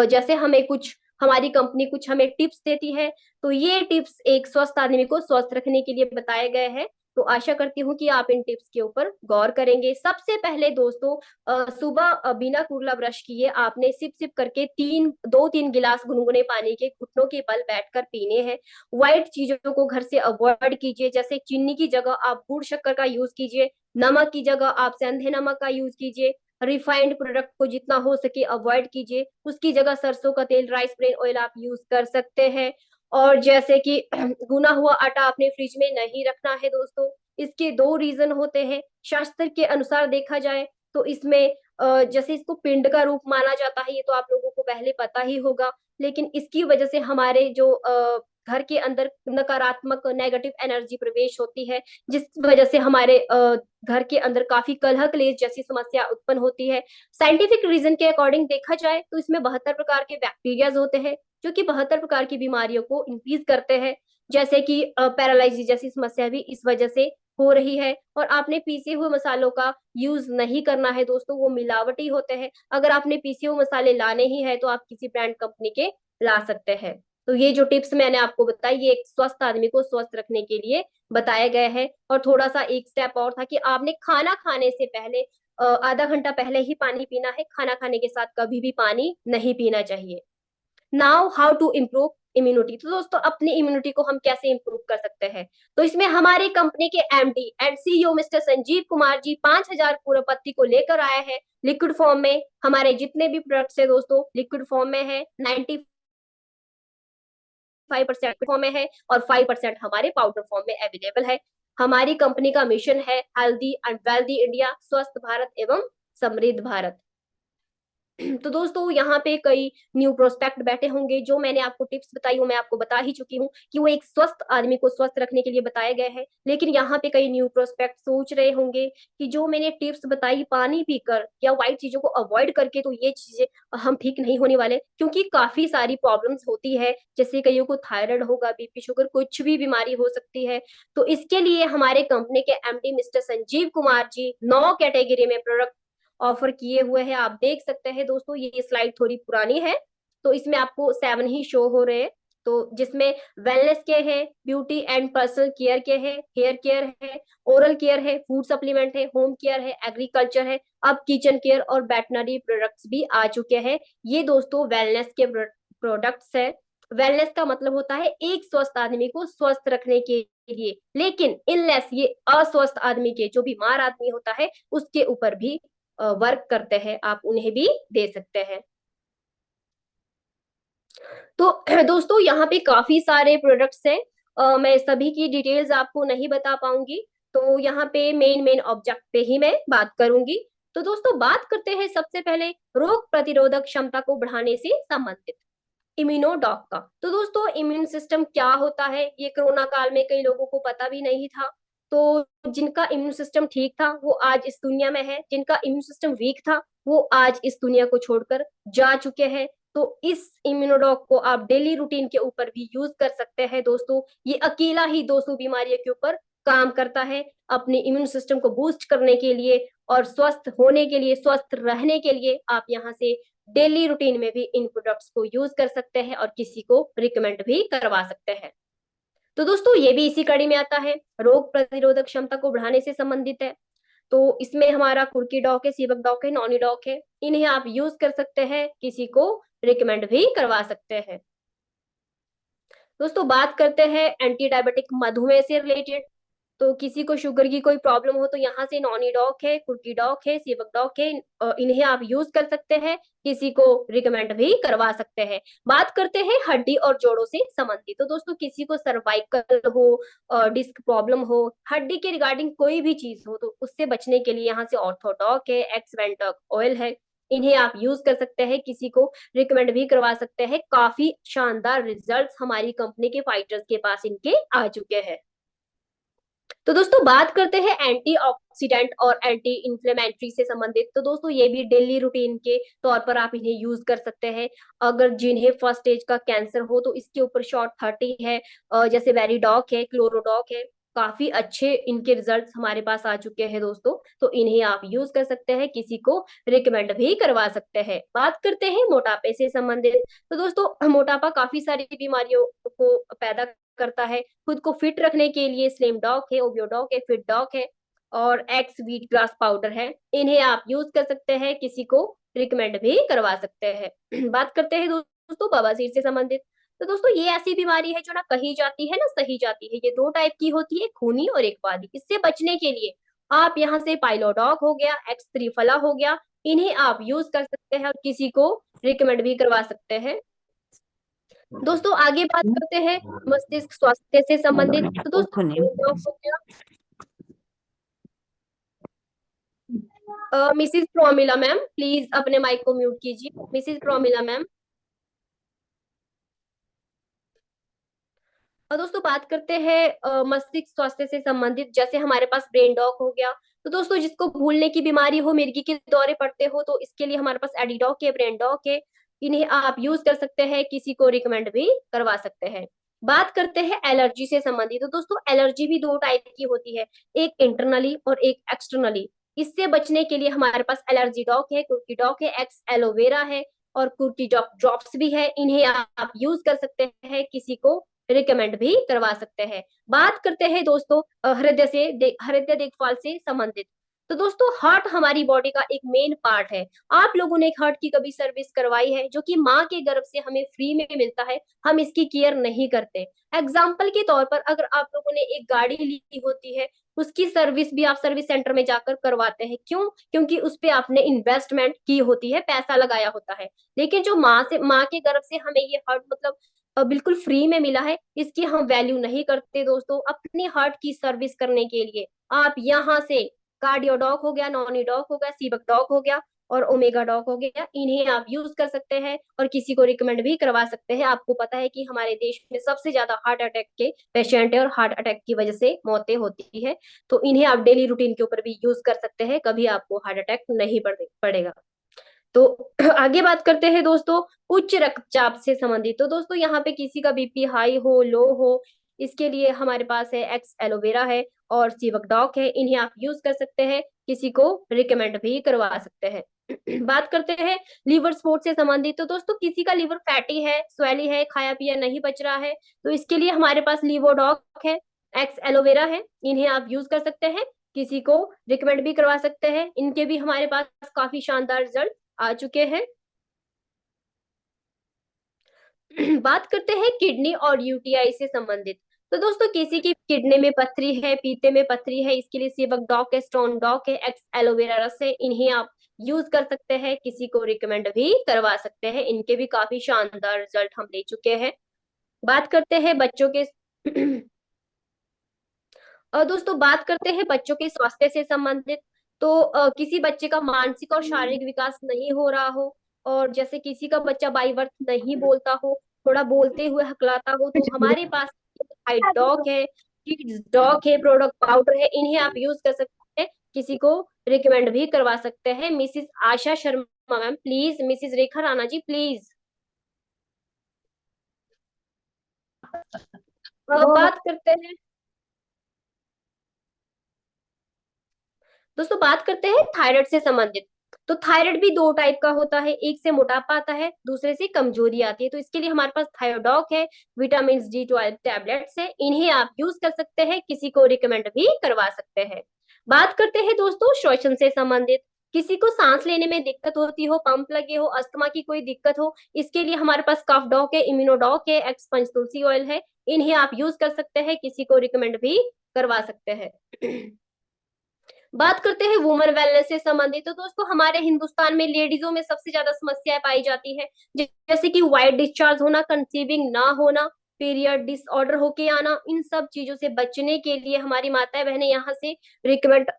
जैसे हमें कुछ, हमारी कंपनी कुछ हमें टिप्स देती है, तो ये टिप्स एक स्वस्थ आदमी को स्वस्थ रखने के लिए बताए गए हैं। तो आशा करती हूँ कि आप इन टिप्स के ऊपर गौर करेंगे। सबसे पहले दोस्तों सुबह बिना कुल्ला ब्रश किए आपने सिप सिप करके 2-3 गिलास गुनगुने पानी के घुटनों के बल बैठकर पीने हैं। व्हाइट चीजों को घर से अवॉइड कीजिए, जैसे चीनी की जगह आप गुड़ शक्कर का यूज कीजिए, नमक की जगह आप सेंधे नमक का यूज कीजिए, रिफाइंड प्रोडक्ट को जितना हो सके अवॉइड कीजिए, उसकी जगह सरसों का तेल, राइस ब्रेन ऑयल आप यूज कर सकते हैं। और जैसे कि गुना हुआ आटा आपने फ्रिज में नहीं रखना है दोस्तों। इसके 2 रीजन होते हैं। शास्त्र के अनुसार देखा जाए तो इसमें जैसे इसको पिंड का रूप माना जाता है, ये तो आप लोगों को पहले पता ही होगा, लेकिन इसकी वजह से हमारे जो घर के अंदर नकारात्मक नेगेटिव एनर्जी प्रवेश होती है, जिस वजह से हमारे घर के अंदर काफी कलह क्लेश जैसी समस्या उत्पन्न होती है। साइंटिफिक रीजन के अकॉर्डिंग देखा जाए तो इसमें 72 प्रकार के बैक्टीरियाज होते हैं, जो कि 72 प्रकार की बीमारियों को इंक्रीज करते हैं, जैसे कि पैरालिसिस जैसी समस्या भी इस वजह से हो रही है। और आपने पीसे हुए मसालों का यूज नहीं करना है दोस्तों, वो मिलावटी होते हैं। अगर आपने पीसे हुए मसाले लाने ही है तो आप किसी ब्रांड कंपनी के ला सकते हैं। तो ये जो टिप्स मैंने आपको बताई, ये एक स्वस्थ आदमी को स्वस्थ रखने के लिए बताया गया है। और थोड़ा सा एक स्टेप और था कि आपने खाना खाने से पहले आधा घंटा पहले ही पानी पीना है, खाना खाने के साथ कभी भी पानी नहीं पीना चाहिए। Now how to improve immunity. तो दोस्तों अपनी इम्यूनिटी को हम कैसे इम्प्रूव कर सकते हैं, तो इसमें हमारे कंपनी के MD and CEO mister Sanjeev Kumar ji 5000 पूर्व पत्ती को लेकर आए हैं लिक्विड फॉर्म में। हमारे जितने भी प्रोडक्ट्स है दोस्तों लिक्विड फॉर्म में है, 95% फॉर्म में है और 5% हमारे पाउडर फॉर्म में अवेलेबल है। हमारी कंपनी का मिशन है हेल्दी एंड वेल्दी इंडिया, स्वस्थ भारत एवं समृद्ध भारत। तो दोस्तों यहाँ पे कई न्यू प्रोस्पेक्ट बैठे होंगे, जो मैंने आपको टिप्स बताई वो मैं आपको बता ही चुकी हूँ कि वो एक स्वस्थ आदमी को स्वस्थ रखने के लिए बताया गया है। लेकिन यहाँ पे कई न्यू प्रोस्पेक्ट सोच रहे होंगे कि जो मैंने टिप्स बताई पानी पीकर या वाइट चीजों को अवॉइड करके तो ये चीजें हम ठीक नहीं होने वाले, क्योंकि काफी सारी प्रॉब्लम्स होती है। जैसे कईयों को थायराइड होगा, बीपी शुगर, कुछ भी बीमारी हो सकती है। तो इसके लिए हमारे कंपनी के एमडी मिस्टर संजीव कुमार जी 9 कैटेगरी में प्रोडक्ट ऑफर किए हुए हैं। आप देख सकते हैं दोस्तों, ये स्लाइड थोड़ी पुरानी है तो इसमें आपको 7 ही शो हो रहे हैं। तो जिसमें वेलनेस के है, ब्यूटी एंड पर्सनल केयर के है, हेयर केयर है, ओरल केयर है, फूड सप्लीमेंट है, होम केयर है, एग्रीकल्चर है, अब किचन केयर और वेटनरी प्रोडक्ट्स भी आ चुके हैं। ये दोस्तों वेलनेस के प्रोडक्ट्स है। वेलनेस का मतलब होता है एक स्वस्थ आदमी को स्वस्थ रखने के लिए, लेकिन इनलेस ये अस्वस्थ आदमी के, जो बीमार आदमी होता है उसके ऊपर भी वर्क करते हैं, आप उन्हें भी दे सकते हैं। तो दोस्तों यहाँ पे काफी सारे प्रोडक्ट्स हैं, मैं सभी की डिटेल्स आपको नहीं बता पाऊंगी, तो यहाँ पे मेन ऑब्जेक्ट पे ही मैं बात करूंगी। तो दोस्तों बात करते हैं सबसे पहले रोग प्रतिरोधक क्षमता को बढ़ाने से संबंधित इम्यूनोडॉक का। तो दोस्तों इम्यून सिस्टम क्या होता है, ये कोरोना काल में कई लोगों को पता भी नहीं था। तो जिनका इम्यून सिस्टम ठीक था वो आज इस दुनिया में है, जिनका इम्यून सिस्टम वीक था वो आज इस दुनिया को छोड़कर जा चुके हैं। तो इस इम्यूनोडॉक को आप डेली रूटीन के ऊपर भी यूज कर सकते हैं दोस्तों। ये अकेला ही 200 बीमारियों के ऊपर काम करता है, अपने इम्यून सिस्टम को बूस्ट करने के लिए और स्वस्थ होने के लिए, स्वस्थ रहने के लिए आप यहाँ से डेली रूटीन में भी इन प्रोडक्ट्स को यूज कर सकते हैं और किसी को रिकमेंड भी करवा सकते हैं। तो दोस्तों ये भी इसी कड़ी में आता है, रोग प्रतिरोधक क्षमता को बढ़ाने से संबंधित है। तो इसमें हमारा कुर्की डॉक है, सीवक डॉक है, नॉनी डॉक है, इन्हें आप यूज कर सकते हैं, किसी को रिकमेंड भी करवा सकते हैं। दोस्तों बात करते हैं एंटी डायबिटिक मधुमेह से रिलेटेड। तो किसी को शुगर की कोई प्रॉब्लम हो तो यहाँ से नॉनी डॉक है, कुर्की डॉक है, सीवक डॉक है, इन्हें आप यूज कर सकते हैं, किसी को रिकमेंड भी करवा सकते हैं। बात करते हैं हड्डी और जोड़ों से संबंधित। तो दोस्तों किसी को सर्वाइकल हो, डिस्क प्रॉब्लम हो, हड्डी के रिगार्डिंग कोई भी चीज हो, तो उससे बचने के लिए यहाँ से ऑर्थोडॉक है, एक्सवेंटॉक ऑयल है, इन्हें आप यूज कर सकते हैं, किसी को रिकमेंड भी करवा सकते हैं। काफी शानदार रिजल्ट्स हमारी कंपनी के फाइटर्स के पास इनके आ चुके हैं। तो दोस्तों बात करते हैं एंटीऑक्सीडेंट और एंटी इंफ्लेमेटरी से संबंधित। तो दोस्तों ये भी डेली रूटीन के तौर पर आप इन्हें यूज कर सकते हैं। अगर जिन्हें फर्स्ट स्टेज का कैंसर हो तो इसके ऊपर शॉर्ट 30 है, जैसे वेरिडॉक है, क्लोरोडॉक है, काफी अच्छे इनके रिजल्ट्स हमारे पास आ चुके हैं दोस्तों। तो इन्हें आप यूज कर सकते हैं, किसी को रिकमेंड भी करवा सकते हैं। बात करते हैं मोटापे से संबंधित। तो दोस्तों मोटापा काफी सारी बीमारियों को पैदा करता है। खुद को फिट रखने के लिए स्लिम डॉक है, ओबियो डॉक है, फिट डॉक है और एक्स व्हीट ग्रास पाउडर है, इन्हें आप यूज कर सकते हैं, किसी को रिकमेंड भी करवा सकते हैं। बात करते हैं दोस्तों बवासीर से संबंधित। तो दोस्तों ये ऐसी बीमारी है जो ना कही जाती है ना सही जाती है। ये 2 टाइप की होती है, खूनी और एक वादी। इससे बचने के लिए आप यहाँ से पाइलोडॉक हो गया, एक्स त्रिफला हो गया, इन्हें आप यूज कर सकते हैं और किसी को रिकमेंड भी करवा सकते हैं। दोस्तों आगे बात करते हैं मस्तिष्क स्वास्थ्य से संबंधित। तो दोस्तों मिसिज प्रोमिला मैम प्लीज अपने माइक को म्यूट कीजिए। Mrs Promila ma'am. और दोस्तों बात करते हैं मस्तिष्क स्वास्थ्य से संबंधित, जैसे हमारे पास ब्रेन डॉक हो गया। तो दोस्तों जिसको भूलने की बीमारी हो, मिर्गी के दौरे पड़ते हो, तो इसके लिए हमारे पास एडिडॉक है, ब्रेन डॉक है, इन्हें आप यूज कर सकते हैं, किसी को रिकमेंड भी करवा सकते हैं। बात करते हैं एलर्जी से संबंधित। तो दोस्तों एलर्जी भी दो टाइप की होती है, एक इंटरनली और एक एक्सटर्नली। इससे बचने के लिए हमारे पास एलर्जी डॉक है, कुर्की डॉक है, एक्स एलोवेरा है और कुर्की डॉक ड्रॉप्स भी है। इन्हें आप यूज कर सकते हैं, किसी को रिकमेंड भी करवा सकते हैं। बात करते हैं दोस्तों हृदय देखभाल से संबंधित। तो दोस्तों हार्ट हमारी बॉडी का एक मेन पार्ट है। आप लोगों ने एक हार्ट की कभी सर्विस करवाई है, जो कि माँ के गर्भ से हमें फ्री में मिलता है, हम इसकी केयर नहीं करते। एग्जाम्पल के तौर पर अगर आप लोगों ने एक गाड़ी ली होती है, उसकी सर्विस भी आप सर्विस सेंटर में जाकर करवाते हैं। क्यों? क्योंकि उस पे आपने इन्वेस्टमेंट की होती है, पैसा लगाया होता है। लेकिन जो माँ के गर्भ से हमें ये हार्ट मतलब बिल्कुल फ्री में मिला है, इसकी हम वैल्यू नहीं करते दोस्तों। अपने हार्ट की सर्विस करने के लिए आप यहाँ से कार्डियो डॉक हो गया, नॉनी डॉक हो गया, सीबक डॉक हो गया और ओमेगा डॉक हो गया, इन्हें आप यूज कर सकते हैं और किसी को रिकमेंड भी करवा सकते हैं। आपको पता है कि हमारे देश में सबसे ज्यादा हार्ट अटैक के पेशेंट है और हार्ट अटैक की वजह से मौतें होती है, तो इन्हें आप डेली रूटीन के ऊपर भी यूज कर सकते हैं, कभी आपको हार्ट अटैक नहीं पड़ेगा। तो आगे बात करते हैं दोस्तों उच्च रक्तचाप से संबंधित। तो दोस्तों यहाँ पे किसी का बीपी हाई हो, लो हो, इसके लिए हमारे पास है एक्स एलोवेरा है और सीवक डॉक है। इन्हें आप यूज कर सकते हैं, किसी को रिकमेंड भी करवा सकते हैं। बात करते हैं लीवर स्पोर्ट से संबंधित। तो दोस्तों किसी का लीवर फैटी है, स्वेली है, खाया पिया नहीं बच रहा है, तो इसके लिए हमारे पास लीवोडॉक है, एक्स एलोवेरा है। इन्हें आप यूज कर सकते हैं, किसी को रिकमेंड भी करवा सकते हैं। इनके भी हमारे पास काफी शानदार रिजल्ट आ चुके हैं। बात करते हैं किडनी और यूटीआई से संबंधित। तो दोस्तों किसी की किडनी में पथरी है, पीते में पथरी है, इसके लिए सेवक डॉक है, स्टोन डॉक है, एक्स एलोवेरा रस है। इन्हें आप यूज कर सकते हैं, किसी को रिकमेंड भी करवा सकते हैं। इनके भी काफी शानदार रिजल्ट हम ले चुके हैं। बात करते हैं बच्चों के और दोस्तों बात करते हैं बच्चों के स्वास्थ्य से संबंधित। तो किसी बच्चे का मानसिक और शारीरिक विकास नहीं हो रहा हो, और जैसे किसी का बच्चा बाई बर्थ नहीं बोलता हो, थोड़ा बोलते हुए हकलाता हो, तो हमारे पास हाइट डॉग है, किड्स डॉग है, प्रोडक्ट पाउडर है। इन्हें आप यूज कर सकते हैं, किसी को रिकमेंड भी करवा सकते हैं। Mrs Asha Sharma ma'am please, mrs Rekha Rana ji please. बात करते हैं दोस्तों, बात करते हैं थायराइड से संबंधित। तो थायराइड भी दो टाइप का होता है, एक से मोटापा आता है, दूसरे से कमजोरी आती है। तो इसके लिए हमारे पास थायोडॉक है, विटामिन D12 टैबलेट्स है। इन्हें आप यूज कर सकते हैं, किसी को रिकमेंड भी करवा सकते हैं। बात करते हैं दोस्तों श्वसन से संबंधित। किसी को सांस लेने में दिक्कत होती हो, पंप लगे हो, अस्थमा की कोई दिक्कत हो, इसके लिए हमारे पास कफ डॉक है, इम्यूनोडॉक है, एक्स पंचतुलसी ऑयल है। इन्हें आप यूज कर सकते हैं, किसी को रिकमेंड भी करवा सकते हैं। बात करते हैं वुमेन वेलनेस से संबंधित। तो दोस्तों हमारे हिंदुस्तान में लेडीजों में सबसे ज्यादा समस्याएं पाई जाती है, जैसे कि वाइट डिस्चार्ज होना, कंसीविंग ना होना, पीरियड डिसऑर्डर होके आना। इन सब चीजों से बचने के लिए हमारी माताएं बहनें यहाँ से रिकमेंड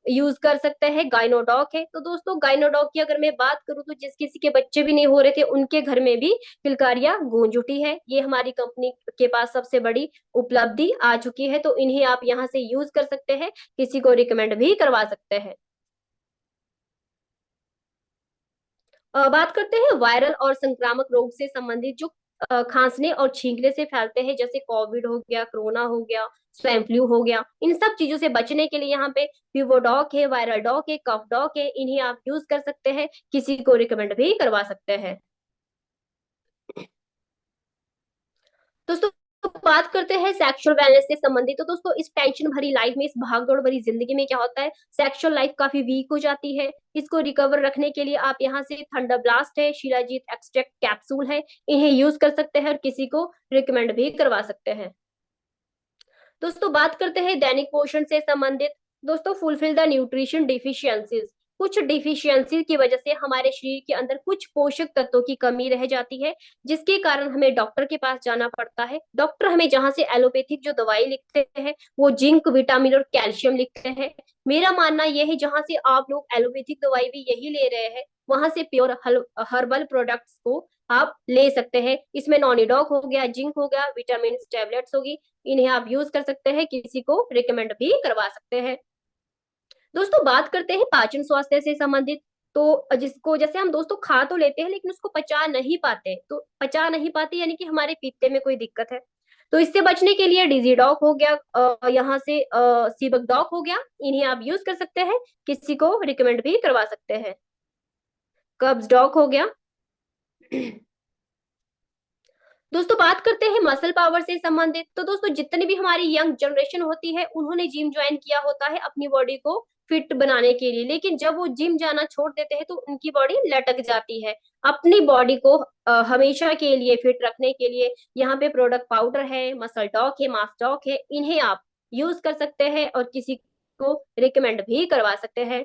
यूज कर सकते हैं, गाइनोडॉक है। तो दोस्तों गाइनोडॉक की अगर मैं बात करूँ, तो जिस किसी के बच्चे भी नहीं हो रहे थे, उनके घर में भी किलकारियां गूंज उठी है। ये हमारी कंपनी के पास सबसे बड़ी उपलब्धि आ चुकी है, तो इन्हें आप यहाँ से यूज कर सकते हैं, किसी को रिकमेंड भी करवा सकते हैं। बात करते हैं वायरल और संक्रामक रोग से संबंधित, जो खांसने और छींकने से फैलते हैं, जैसे कोविड हो गया, कोरोना हो गया, स्वाइन फ्लू हो गया। इन सब चीजों से बचने के लिए यहाँ पे फ्यूवोडॉक है, वायरल डॉक है, कफ डॉक है। इन्हें आप यूज कर सकते हैं, किसी को रिकमेंड भी करवा सकते हैं। दोस्तों बात करते हैं सेक्सुअल वेलनेस से संबंधित। तो दोस्तों इस टेंशन भरी लाइफ में, इस भागदौड़ भरी जिंदगी में क्या होता है, सेक्सुअल लाइफ काफी वीक हो जाती है। इसको रिकवर रखने के लिए आप यहाँ से थंडर ब्लास्ट है, शिलाजीत एक्सट्रैक्ट कैप्सूल है, इन्हें यूज कर सकते हैं और किसी को रिकमेंड भी करवा सकते हैं। दोस्तों बात करते हैं दैनिक पोषण से संबंधित। दोस्तों फुलफिल द न्यूट्रिशन डिफिशियंसीज। कुछ डिफिशियंसी की वजह से हमारे शरीर के अंदर कुछ पोषक तत्वों की कमी रह जाती है, जिसके कारण हमें डॉक्टर के पास जाना पड़ता है। डॉक्टर हमें जहां से एलोपैथिक जो दवाई लिखते हैं, वो जिंक, विटामिन और कैल्शियम लिखते हैं। मेरा मानना यह है, जहां से आप लोग एलोपैथिक दवाई भी यही ले रहे हैं, वहां से प्योर हर्बल प्रोडक्ट्स को आप ले सकते हैं। इसमें नॉनिडॉक हो गया, जिंक हो गया, विटामिन टैबलेट्स होगी, इन्हें आप यूज कर सकते हैं, किसी को रिकमेंड भी करवा सकते हैं। दोस्तों बात करते हैं पाचन स्वास्थ्य से संबंधित। तो जिसको जैसे हम दोस्तों खा तो लेते हैं लेकिन उसको पचा नहीं पाते, तो पचा नहीं पाते यानी कि हमारे पीते में कोई दिक्कत है। तो इससे बचने के लिए डिजी डॉग हो गया, यहाँ से सीबक डॉग हो गया, इन्हें आप यूज कर सकते हैं, किसी को रिकमेंड भी करवा सकते हैं। कब्ज डॉग हो गया। दोस्तों बात करते हैं मसल पावर से संबंधित। तो दोस्तों जितनी भी हमारी यंग जनरेशन होती है उन्होंने जिम ज्वाइन किया होता है अपनी बॉडी को फिट बनाने के लिए, लेकिन जब वो जिम जाना छोड़ देते हैं तो उनकी बॉडी लटक जाती है। अपनी बॉडी को हमेशा के लिए फिट रखने के लिए यहाँ पे प्रोडक्ट पाउडर है, मसल डॉक है, मास डॉक है, इन्हें आप यूज कर सकते हैं और किसी को रिकमेंड भी करवा सकते हैं।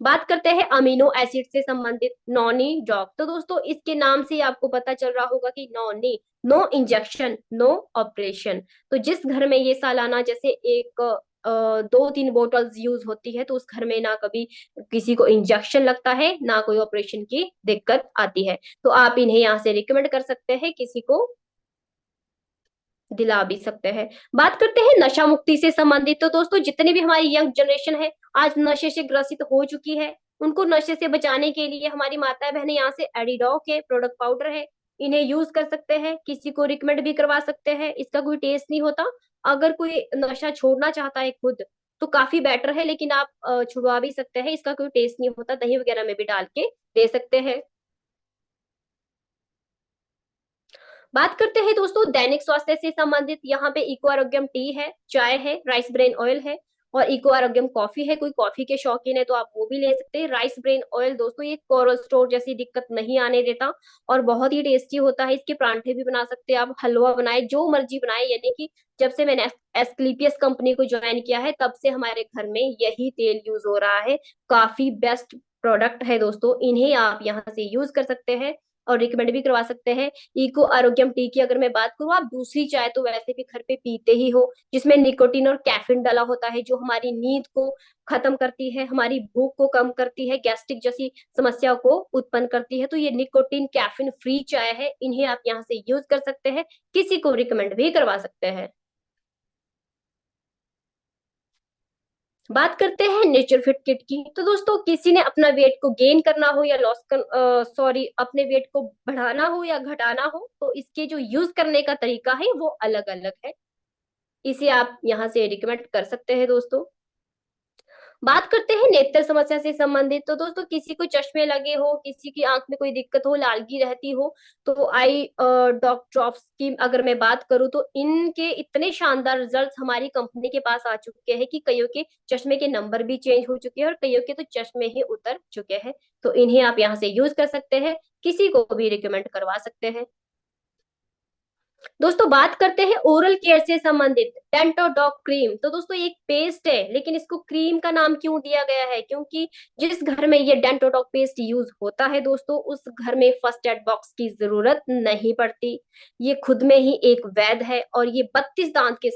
बात करते हैं अमीनो एसिड से संबंधित, नॉनी डॉग। तो दोस्तों इसके नाम से आपको पता चल रहा होगा कि noni, no injection no operation. तो जिस घर में ये सालाना जैसे एक 2-3 बोतल्स यूज होती है तो उस घर में ना कभी किसी को इंजेक्शन लगता है ना कोई ऑपरेशन की दिक्कत आती है। तो आप इन्हें यहाँ से रिकमेंड कर सकते हैं, किसी को दिला भी सकते हैं। बात करते हैं नशा मुक्ति से संबंधित। तो दोस्तों जितनी भी हमारी यंग जनरेशन है आज नशे से ग्रसित हो चुकी है, उनको नशे से बचाने के लिए हमारी माता बहनें यहाँ से एडिडॉक है, प्रोडक्ट पाउडर है, इन्हें यूज कर सकते हैं, किसी को रिकमेंड भी करवा सकते हैं। इसका कोई टेस्ट नहीं होता। अगर कोई नशा छोड़ना चाहता है खुद तो काफी बेटर है, लेकिन आप छुड़वा भी सकते हैं, इसका कोई टेस्ट नहीं होता, दही वगैरह में भी डाल के दे सकते हैं। बात करते हैं दोस्तों दैनिक स्वास्थ्य से संबंधित। यहाँ पे इको आरोग्यम टी है, चाय है, राइस ब्रेन ऑयल है और इको आरोग्यम कॉफी है। कोई कॉफी के शौकीन है तो आप वो भी ले सकते हैं। राइस ब्रेन ऑयल दोस्तों ये कोलेस्ट्रॉल जैसी दिक्कत नहीं आने देता और बहुत ही टेस्टी होता है। इसके परांठे भी बना सकते हैं आप, हलवा बनाए, जो मर्जी बनाए। यानी कि जब से मैंने एस्क्लीपियस कंपनी को ज्वाइन किया है तब से हमारे घर में यही तेल यूज हो रहा है। काफी बेस्ट प्रोडक्ट है दोस्तों, इन्हें आप यहाँ से यूज कर सकते हैं और रिकमेंड भी करवा सकते हैं। इको आरोग्यम टी की अगर मैं बात करूँ, आप दूसरी चाय तो वैसे भी घर पे पीते ही हो, जिसमें निकोटीन और कैफीन डाला होता है, जो हमारी नींद को खत्म करती है, हमारी भूख को कम करती है, गैस्ट्रिक जैसी समस्या को उत्पन्न करती है। तो ये निकोटीन कैफीन फ्री चाय है, इन्हें आप यहाँ से यूज कर सकते हैं, किसी को रिकमेंड भी करवा सकते हैं। बात करते हैं नेचर फिट किट की। तो दोस्तों किसी ने अपना वेट को गेन करना हो या लॉस कर सॉरी अपने वेट को बढ़ाना हो या घटाना हो तो इसके जो यूज करने का तरीका है वो अलग अलग है, इसे आप यहाँ से रिकमेंड कर सकते हैं दोस्तों। बात करते हैं नेत्र समस्या से संबंधित। तो दोस्तों किसी को चश्मे लगे हो, किसी की आंख में कोई दिक्कत हो, लालगी रहती हो, तो आई डॉग ड्रॉप्स की अगर मैं बात करूँ तो इनके इतने शानदार रिजल्ट्स हमारी कंपनी के पास आ चुके हैं कि कईयों के चश्मे के नंबर भी चेंज हो चुके हैं और कईयों के तो चश्मे ही उतर चुके हैं। तो इन्हें आप यहाँ से यूज कर सकते हैं, किसी को भी रिकमेंड करवा सकते हैं। दोस्तों बात करते हैं ओरल केयर से संबंधित, डेंटोडॉक क्रीम। तो दोस्तों ये एक पेस्ट है लेकिन इसको क्रीम का नाम क्यों दिया गया है, क्योंकि जिस घर में ये डेंटोडॉक पेस्ट यूज होता है दोस्तों उस घर में फर्स्ट एड बॉक्स की जरूरत नहीं पड़ती। ये खुद में ही एक वैद है और ये 32 दांतों के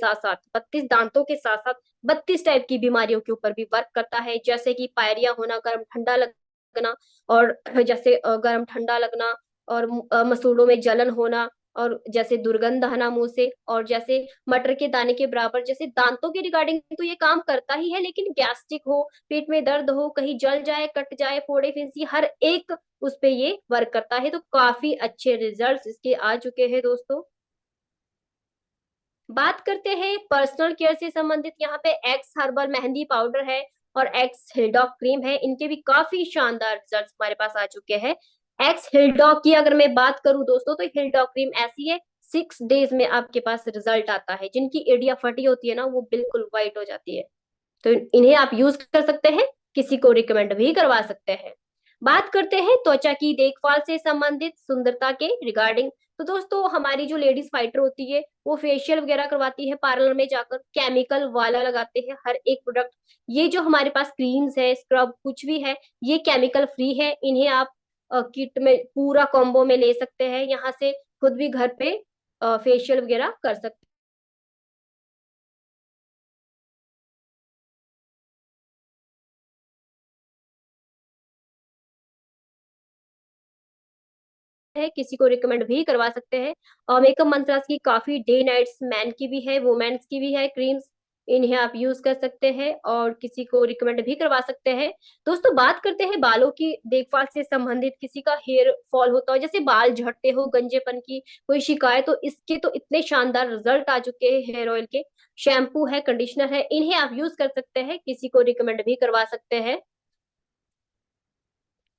साथ साथ 32 टाइप की बीमारियों के ऊपर भी वर्क करता है, जैसे कि पायरिया होना, गर्म ठंडा लगना, और जैसे गर्म ठंडा लगना, और मसूड़ों में जलन होना, और जैसे दुर्गंध आना मुंह से, और जैसे मटर के दाने के बराबर, जैसे दांतों के रिगार्डिंग तो ये काम करता ही है, लेकिन गैस्ट्रिक हो, पेट में दर्द हो, कहीं जल जाए, कट जाए, फोड़े फिंसी, हर एक उस पे ये वर्क करता है। तो काफी अच्छे रिजल्ट्स इसके आ चुके हैं दोस्तों। बात करते हैं पर्सनल केयर से संबंधित। यहाँ पे एक्स हर्बल मेहंदी पाउडर है और एक्स हिलडॉक क्रीम है, इनके भी काफी शानदार रिजल्ट्स हमारे पास आ चुके हैं। एक्स हिलडॉक की अगर मैं बात करूं दोस्तों तो हिलडॉक क्रीम ऐसी है 6 डेज में आपके पास रिजल्ट आता है। जिनकी एड़ियां फटी होती है ना वो बिल्कुल व्हाइट हो जाती है। तो इन्हें आप यूज कर सकते हैं, किसी को रिकमेंड भी करवा सकते हैं। बात करते हैं त्वचा की देखभाल से संबंधित, सुंदरता के रिगार्डिंग। तो दोस्तों हमारी जो लेडीज फाइटर होती है वो फेशियल वगैरह करवाती है, पार्लर में जाकर केमिकल वाला लगाते हैं हर एक प्रोडक्ट। ये जो हमारे पास क्रीम्स है, स्क्रब, कुछ भी है, ये केमिकल फ्री है। इन्हें आप किट में पूरा कॉम्बो में ले सकते हैं, यहाँ से खुद भी घर पे फेशियल वगैरह कर सकते हैं, किसी को रिकमेंड भी करवा सकते हैं। और मेकअप मंत्रास की काफी डे नाइट्स मैन की भी है, वुमेन्स की भी है क्रीम्स, इन्हें आप यूज कर सकते हैं और किसी को रिकमेंड भी करवा सकते हैं। दोस्तों बात करते हैं बालों की देखभाल से संबंधित। किसी का हेयर फॉल होता हो, जैसे बाल झड़ते हो, गंजेपन की कोई शिकायत, तो इसके तो इतने शानदार रिजल्ट आ चुके हैं हेयर ऑयल के। शैम्पू है, कंडीशनर है, इन्हें आप यूज कर सकते हैं, किसी को रिकमेंड भी करवा सकते हैं।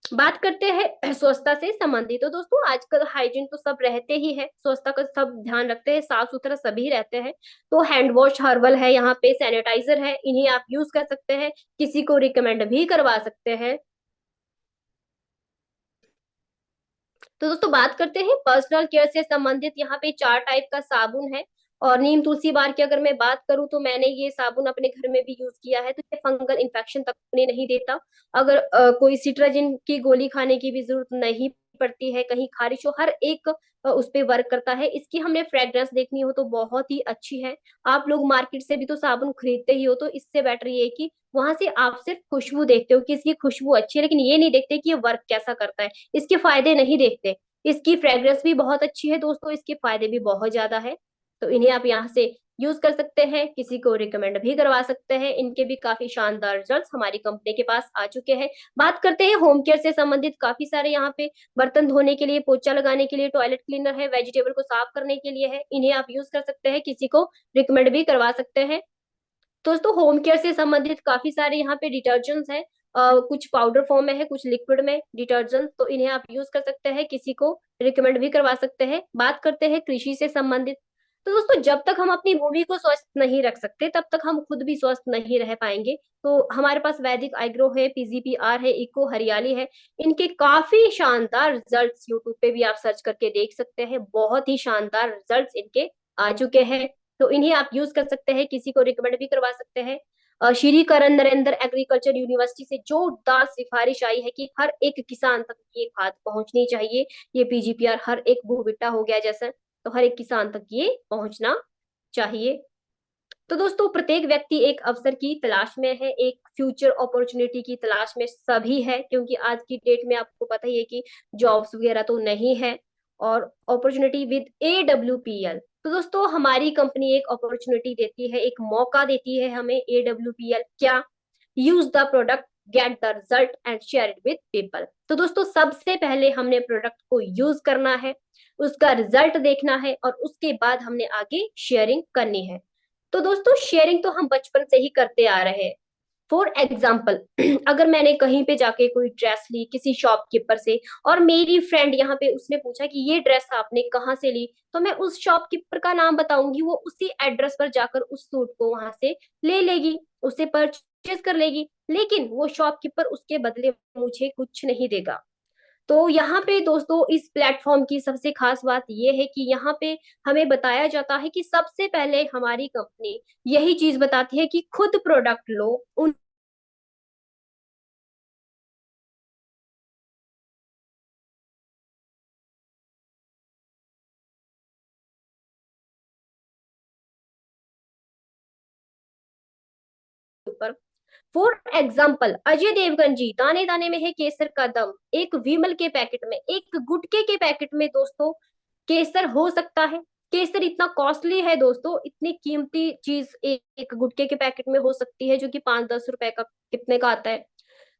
बात करते हैं स्वच्छता से संबंधित। तो दोस्तों आजकल हाइजीन तो सब रहते ही है, स्वच्छता का सब ध्यान रखते हैं, साफ सुथरा सभी रहते हैं। तो हैंड वॉश हर्बल है, यहाँ पे सैनिटाइजर है, इन्हें आप यूज कर सकते हैं, किसी को रिकमेंड भी करवा सकते हैं। तो दोस्तों बात करते हैं पर्सनल केयर से संबंधित। यहाँ पे 4 टाइप का साबुन है। और नीम तुलसी बार की अगर मैं बात करूं तो मैंने ये साबुन अपने घर में भी यूज किया है, तो ये फंगल इन्फेक्शन तक नहीं देता। अगर कोई सिट्राजिन की गोली खाने की भी जरूरत नहीं पड़ती है, कहीं खारिश हो, हर एक उस पे वर्क करता है। इसकी हमने फ्रेग्रेंस देखनी हो तो बहुत ही अच्छी है। आप लोग मार्केट से भी तो साबुन खरीदते ही हो, तो इससे बेटर ये है कि वहां से आप सिर्फ खुशबू देखते हो कि इसकी खुशबू अच्छी है, लेकिन ये नहीं देखते कि ये वर्क कैसा करता है, इसके फायदे नहीं देखते। इसकी फ्रेग्रेंस भी बहुत अच्छी है दोस्तों, इसके फायदे भी बहुत ज्यादा है। तो इन्हें आप यहाँ से यूज कर सकते हैं, किसी को रिकमेंड भी करवा सकते हैं। इनके भी काफी शानदार रिजल्ट्स हमारी कंपनी के पास आ चुके हैं। बात करते हैं होम केयर से संबंधित। काफी सारे यहाँ पे बर्तन धोने के लिए, पोछा लगाने के लिए, टॉयलेट क्लीनर है, वेजिटेबल को साफ करने के लिए है, इन्हें आप यूज कर सकते हैं, किसी को रिकमेंड भी करवा सकते हैं। दोस्तों होम केयर से संबंधित काफी सारे यहाँ पे डिटर्जेंट्स हैं। कुछ पाउडर फॉर्म में है, कुछ लिक्विड में डिटर्जेंट, तो इन्हें आप यूज कर सकते हैं, किसी को रिकमेंड भी करवा सकते हैं। बात करते हैं कृषि से संबंधित। तो दोस्तों जब तक हम अपनी भूमि को स्वस्थ नहीं रख सकते, तब तक हम खुद भी स्वस्थ नहीं रह पाएंगे। तो हमारे पास वैदिक एग्रो है, पीजीपीआर है, इको हरियाली है, इनके काफी शानदार रिजल्ट्स यूट्यूब पे भी आप सर्च करके देख सकते हैं। बहुत ही शानदार रिजल्ट्स इनके आ चुके हैं, तो इन्हें आप यूज कर सकते हैं, किसी को रिकमेंड भी करवा सकते हैं। श्री करण नरेंद्र एग्रीकल्चर यूनिवर्सिटी से जोरदार सिफारिश आई है कि हर एक किसान तक ये खाद पहुंचनी चाहिए। ये पीजीपीआर हर एक भूविटा हो गया जैसे, तो हर एक किसान तक ये पहुंचना चाहिए। तो दोस्तों प्रत्येक व्यक्ति एक अवसर की तलाश में है, एक फ्यूचर अपॉर्चुनिटी की तलाश में सभी है, क्योंकि आज की डेट में आपको पता ही है कि जॉब्स वगैरह तो नहीं है। और अपॉर्चुनिटी विद AWPL, तो दोस्तों हमारी कंपनी एक अपॉर्चुनिटी देती है, एक मौका देती है हमें। AWPL क्या? Use the product, get the result and share it with people. तो दोस्तों सबसे पहले हमने प्रोडक्ट को यूज करना है, उसका रिजल्ट देखना है, और उसके बाद हमने आगे शेयरिंग करनी है। तो दोस्तों शेयरिंग तो हम बचपन से ही करते आ रहे हैं। फॉर एग्जाम्पल अगर मैंने कहीं पे जाके कोई ड्रेस ली किसी शॉपकीपर से, और मेरी फ्रेंड यहाँ पे उसने पूछा कि ये ड्रेस आपने कहाँ से ली, तो मैं उस शॉपकीपर का नाम बताऊंगी, वो उसी एड्रेस पर जाकर उस सूट को वहां से ले लेगी, उसे परचेज कर लेगी, लेकिन वो शॉपकीपर उसके बदले मुझे कुछ नहीं देगा। तो यहाँ पे दोस्तों इस प्लेटफॉर्म की सबसे खास बात ये है कि यहाँ पे हमें बताया जाता है कि सबसे पहले हमारी कंपनी यही चीज बताती है कि खुद प्रोडक्ट लो, उन ऊपर। फॉर एग्जाम्पल अजय देवगन जी, दाने दाने में है केसर का दम, एक विमल के पैकेट में, एक गुटके के पैकेट में दोस्तों केसर हो सकता है। केसर इतना कॉस्टली है दोस्तों, इतनी कीमती चीज एक गुटके के पैकेट में हो सकती है, जो कि 5-10 रुपए का कितने का आता है।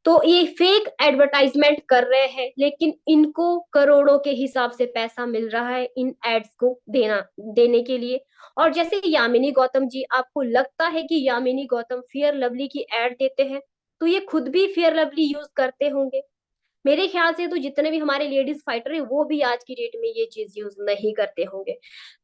तो ये फेक एडवर्टाइजमेंट कर रहे हैं, लेकिन इनको करोड़ों के हिसाब से पैसा मिल रहा है इन एड्स को देने के लिए। और जैसे यामिनी गौतम जी, आपको लगता है कि यामिनी गौतम फेयर लवली की एड देते हैं, तो ये खुद भी फेयर लवली यूज करते होंगे। मेरे ख्याल से तो जितने भी हमारे लेडीज फाइटर है वो भी आज की डेट में ये चीज यूज नहीं करते होंगे।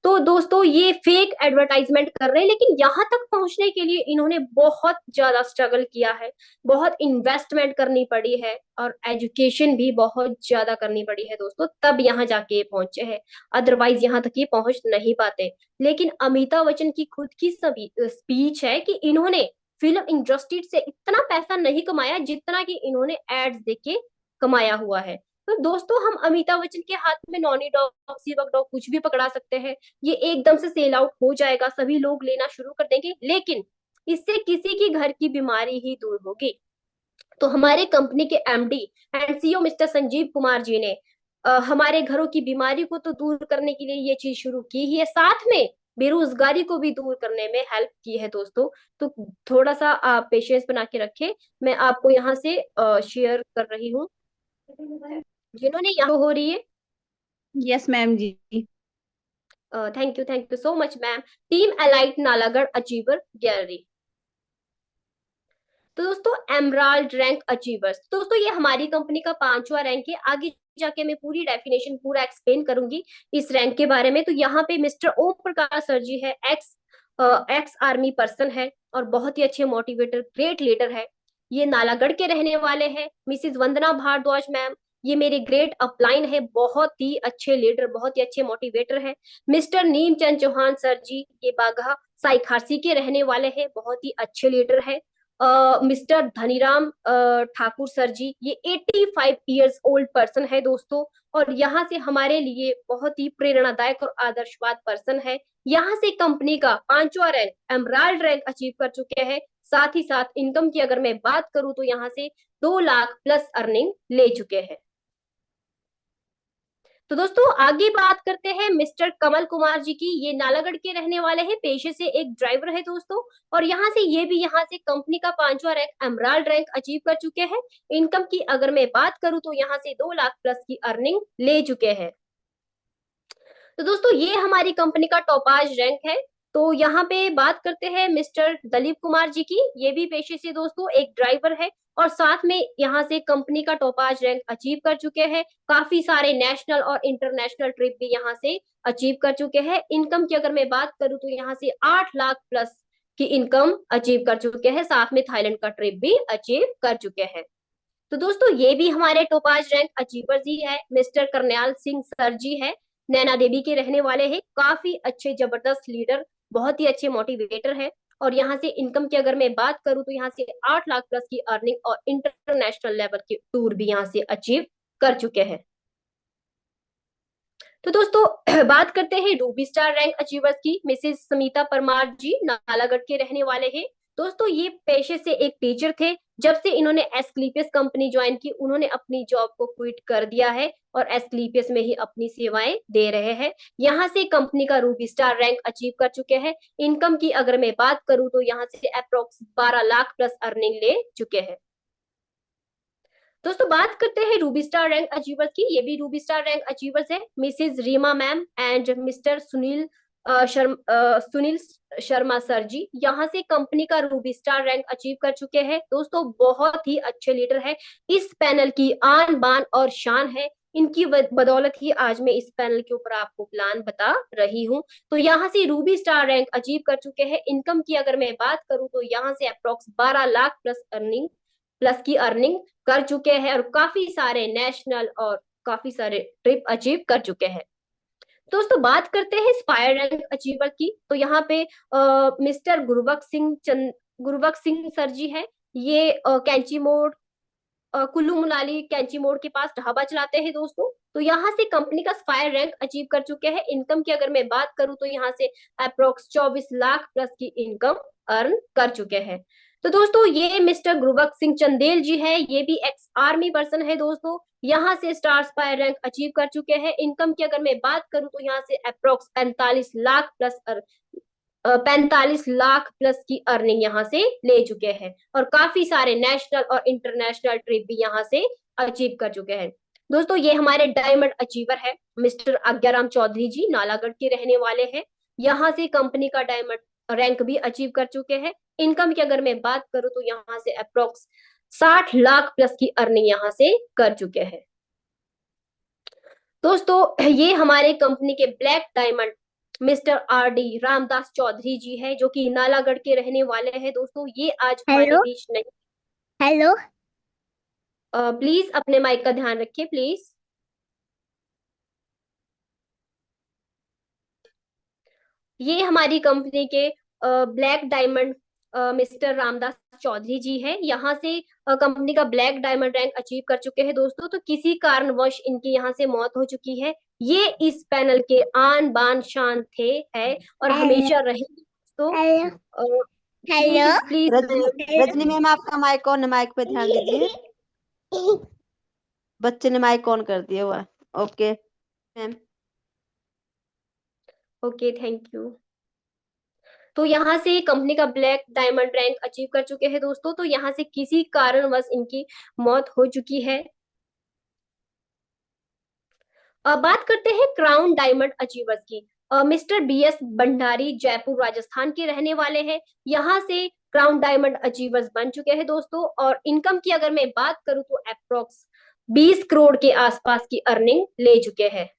तो दोस्तों ये फेक एडवर्टाइजमेंट कर रहे हैं, लेकिन यहाँ तक पहुंचने के लिए इन्होंने बहुत ज्यादा स्ट्रगल किया है, बहुत इन्वेस्टमेंट करनी पड़ी है, और एजुकेशन भी बहुत ज्यादा करनी पड़ी है दोस्तों, तब यहाँ जाके ये पहुंचे हैं। अदरवाइज यहाँ तक ये पहुंच नहीं पाते। लेकिन अमिताभ बच्चन की खुद की सभी स्पीच है कि इन्होंने फिल्म इंडस्ट्री से इतना पैसा नहीं कमाया जितना कि इन्होंने एड्स देके कमाया हुआ है। तो दोस्तों हम अमिताभ बच्चन के हाथ में नॉनी डॉग, सीवक डॉग कुछ भी पकड़ा सकते हैं, ये एकदम से सेल आउट हो जाएगा, सभी लोग लेना शुरू कर देंगे, लेकिन इससे किसी की घर की बीमारी ही दूर होगी। तो हमारे कंपनी के MD and CEO mister Sanjeev Kumar ji ने हमारे घरों की बीमारी को तो दूर करने के लिए ये चीज शुरू की ही है, साथ में बेरोजगारी को भी दूर करने में हेल्प की है दोस्तों। तो थोड़ा सा आप पेशेंस बना के रखें, मैं आपको यहाँ से शेयर कर रही हूँ जिन्होंने यहाँ हो रही है। Yes ma'am ji. Thank you so much ma'am. Team elite Nalagarh achiever gallery. तो दोस्तों एमराल्ड रैंक अचीवर्स, दोस्तों ये हमारी कंपनी का 5वां रैंक है। आगे जाके मैं पूरी डेफिनेशन पूरा एक्सप्लेन करूंगी इस रैंक के बारे में। तो यहाँ पे मिस्टर ओम प्रकाश सर जी है, एक्स आर्मी पर्सन है और बहुत ही अच्छे मोटिवेटर, ग्रेट लीडर है। ये नालागढ़ के रहने वाले हैं। मिसिज वंदना भारद्वाज मैम, ये मेरे ग्रेट अपलाइन है, बहुत ही अच्छे लीडर, बहुत ही अच्छे मोटिवेटर है। मिस्टर नीमचंद चौहान सर जी, ये बाघा साइखारसी के रहने वाले हैं, बहुत ही अच्छे लीडर है। मिस्टर धनीराम ठाकुर सर जी, ये 85 इयर्स ओल्ड पर्सन है दोस्तों, और यहाँ से हमारे लिए बहुत ही प्रेरणादायक और आदर्शवाद पर्सन है। यहाँ से कंपनी का 5वां रैंक, एमराल्ड रैंक अचीव कर चुके हैं। साथ ही साथ इनकम की अगर मैं बात करूं तो यहाँ से 2 लाख प्लस अर्निंग ले चुके हैं। तो दोस्तों आगे बात करते हैं मिस्टर कमल कुमार जी की। ये नालागढ़ के रहने वाले हैं, पेशे से एक ड्राइवर है दोस्तों, और यहाँ से ये भी यहाँ से कंपनी का 5वां रैंक, एमराल्ड रैंक अचीव कर चुके हैं। इनकम की अगर मैं बात करूं तो यहाँ से 2 लाख प्लस की अर्निंग ले चुके हैं। तो दोस्तों ये हमारी कंपनी का टॉपाज रैंक है। तो यहाँ पे बात करते हैं मिस्टर दलीप कुमार जी की। ये भी पेशे से दोस्तों एक ड्राइवर है और साथ में यहाँ से कंपनी का टॉपाज रैंक अचीव कर चुके हैं। काफी सारे नेशनल और इंटरनेशनल ट्रिप भी यहाँ से अचीव कर चुके हैं। इनकम की अगर मैं बात करूं तो यहाँ से 8 लाख प्लस की इनकम अचीव कर चुके हैं। साथ में थाईलैंड का ट्रिप भी अचीव कर चुके हैं। तो दोस्तों ये भी हमारे टोपाज रैंक अचीवर्स ही है। मिस्टर करनैल सिंह सर जी है, नैना देवी के रहने वाले हैं, काफी अच्छे जबरदस्त लीडर, बहुत ही अच्छे मोटिवेटर है। और यहाँ से इनकम की अगर मैं बात करूं तो यहाँ से 8 लाख प्लस की अर्निंग और इंटरनेशनल लेवल के टूर भी यहाँ से अचीव कर चुके हैं। तो दोस्तों बात करते हैं रूबी स्टार रैंक अचीवर्स की। मिसेस समीता परमार जी नालागढ़ के रहने वाले हैं दोस्तों। ये पेशे से एक टीचर थे, जब से इन्होंने एस्क्लीपियस कंपनी ज्वाइन की उन्होंने अपनी जॉब को क्विट कर दिया है और एस्क्लीपियस में ही अपनी सेवाएं दे रहे हैं। यहाँ से कंपनी का रूबी स्टार रैंक अचीव कर चुके हैं। इनकम की अगर मैं बात करूं तो यहाँ से अप्रोक्स 12 लाख प्लस अर्निंग ले चुके हैं। दोस्तों बात करते हैं रूबी स्टार रैंक अचीवर्स की। ये भी रूबी स्टार रैंक अचीवर्स है, Mrs Rima ma'am and mister Sunil Sharma sir ji. यहाँ से कंपनी का रूबी स्टार रैंक अचीव कर चुके हैं दोस्तों, बहुत ही अच्छे लीडर है, इस पैनल की आन बान और शान है। इनकी बदौलत ही आज मैं इस पैनल के ऊपर आपको प्लान बता रही हूँ। तो यहाँ से रूबी स्टार रैंक अचीव कर चुके हैं। इनकम की अगर मैं बात करूँ तो यहाँ से अप्रोक्स 12 लाख प्लस की अर्निंग कर चुके हैं और काफी सारे नेशनल और काफी सारे ट्रिप अचीव कर चुके हैं। दोस्तों बात करते हैं स्पायर रैंक अचीवर की। तो यहाँ पे मिस्टर गुरबख्श सिंह सर जी है। ये कैंची मोड़, कुल्लू मनाली कैंची मोड़ के पास ढाबा चलाते हैं दोस्तों। तो यहाँ से कंपनी का स्पायर रैंक अचीव कर चुके हैं। इनकम की अगर मैं बात करूं तो यहाँ से अप्रोक्स 24 लाख प्लस की इनकम अर्न कर चुके हैं। तो दोस्तों ये मिस्टर गुरबख्श सिंह चंदेल जी है, ये भी एक्स आर्मी पर्सन है दोस्तों। यहाँ से स्टार स्पायर रैंक अचीव कर चुके हैं। इनकम की अगर मैं बात करूं तो यहाँ से अप्रोक्स 45 लाख प्लस की अर्निंग यहाँ से ले चुके हैं और काफी सारे नेशनल और इंटरनेशनल ट्रिप भी यहाँ से अचीव कर चुके हैं। दोस्तों ये हमारे डायमंड अचीवर है, मिस्टर आज्ञाराम चौधरी जी नालागढ़ के रहने वाले हैं। यहाँ से कंपनी का डायमंड रैंक भी अचीव कर चुके हैं। इनकम की अगर मैं बात करूं तो यहाँ से अप्रोक्स 60 लाख प्लस की अर्निंग यहाँ से कर चुके हैं। दोस्तों ये हमारे कंपनी के black diamond mister RD Ramdas Chaudhary ji है, जो कि नालागढ़ के रहने वाले हैं दोस्तों। ये आज हमारे बीच नहीं। हेलो प्लीज अपने माइक का ध्यान रखिए प्लीज। ये हमारी कंपनी के black diamond mister Ramdas Chaudhary ji है। यहाँ से कंपनी का ब्लैक डायमंड रैंक अचीव कर चुके हैं दोस्तों। तो किसी कारणवश इनकी यहाँ से मौत हो चुकी है। ये इस पैनल के आन बान शान थे है और हमेशा रहेंगे दोस्तों। हेलो प्लीज रजनी मैम आपका माइक ऑन है, माइक पे ध्यान दीजिए। बच्चे ने माइक ऑन कर दिया हुआ है। Okay ma'am. Okay thank you. तो यहाँ से कंपनी का ब्लैक डायमंड रैंक अचीव कर चुके हैं दोस्तों। तो यहाँ से किसी कारणवश इनकी मौत हो चुकी है। अब बात करते हैं क्राउन डायमंड अचीवर्स की। मिस्टर BS भंडारी जयपुर राजस्थान के रहने वाले हैं। यहाँ से क्राउन डायमंड अचीवर्स बन चुके हैं दोस्तों। और इनकम की अगर मैं बात करूं तो अप्रोक्स 20 करोड़ के आसपास की अर्निंग ले चुके हैं।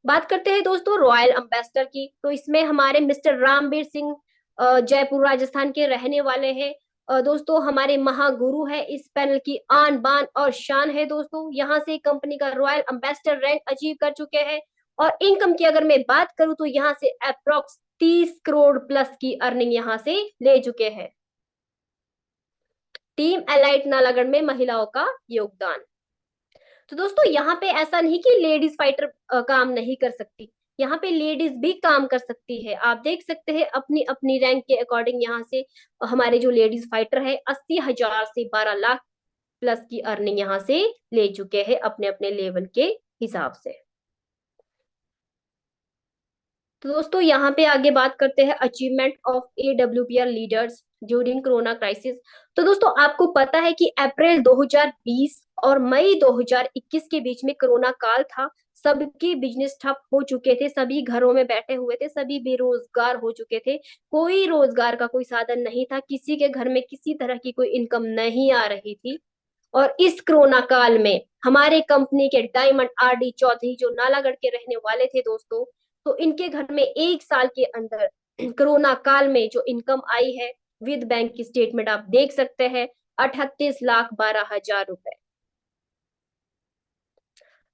बात करते हैं दोस्तों रॉयल एम्बेसडर की। तो इसमें हमारे मिस्टर रामबीर सिंह जयपुर राजस्थान के रहने वाले हैं। दोस्तों हमारे महागुरु है, इस पैनल की आन बान और शान है दोस्तों। यहाँ से कंपनी का रॉयल एम्बेसडर रैंक अचीव कर चुके हैं। और इनकम की अगर मैं बात करूं तो यहाँ से अप्रोक्स 30 करोड़ प्लस की अर्निंग यहाँ से ले चुके हैं। टीम एलाइट नालागढ़ में महिलाओं का योगदान। तो दोस्तों यहाँ पे ऐसा नहीं कि लेडीज फाइटर काम नहीं कर सकती, यहाँ पे लेडीज भी काम कर सकती है। आप देख सकते हैं अपनी अपनी रैंक के अकॉर्डिंग यहाँ से हमारे जो लेडीज फाइटर है 80,000 से 12 लाख प्लस की अर्निंग यहाँ से ले चुके हैं अपने अपने लेवल के हिसाब से। तो दोस्तों यहाँ पे आगे बात करते हैं achievement of AWPR leaders during corona crisis. तो दोस्तों आपको पता है कि अप्रैल 2020 और मई 2021 के बीच में कोरोना काल था। सबके बिजनेस ठप हो चुके थे, सभी घरों में बैठे हुए थे, सभी बेरोजगार हो चुके थे, कोई रोजगार का कोई साधन नहीं था, किसी के घर में किसी तरह की कोई इनकम नहीं आ रही थी। और इस कोरोना काल में हमारे कंपनी के डायमंड RD चौधरी जो नालागढ़ के रहने वाले थे दोस्तों, तो इनके घर में एक साल के अंदर कोरोना काल में जो इनकम आई है विद बैंक की स्टेटमेंट आप देख सकते हैं 38,12,000 रुपए।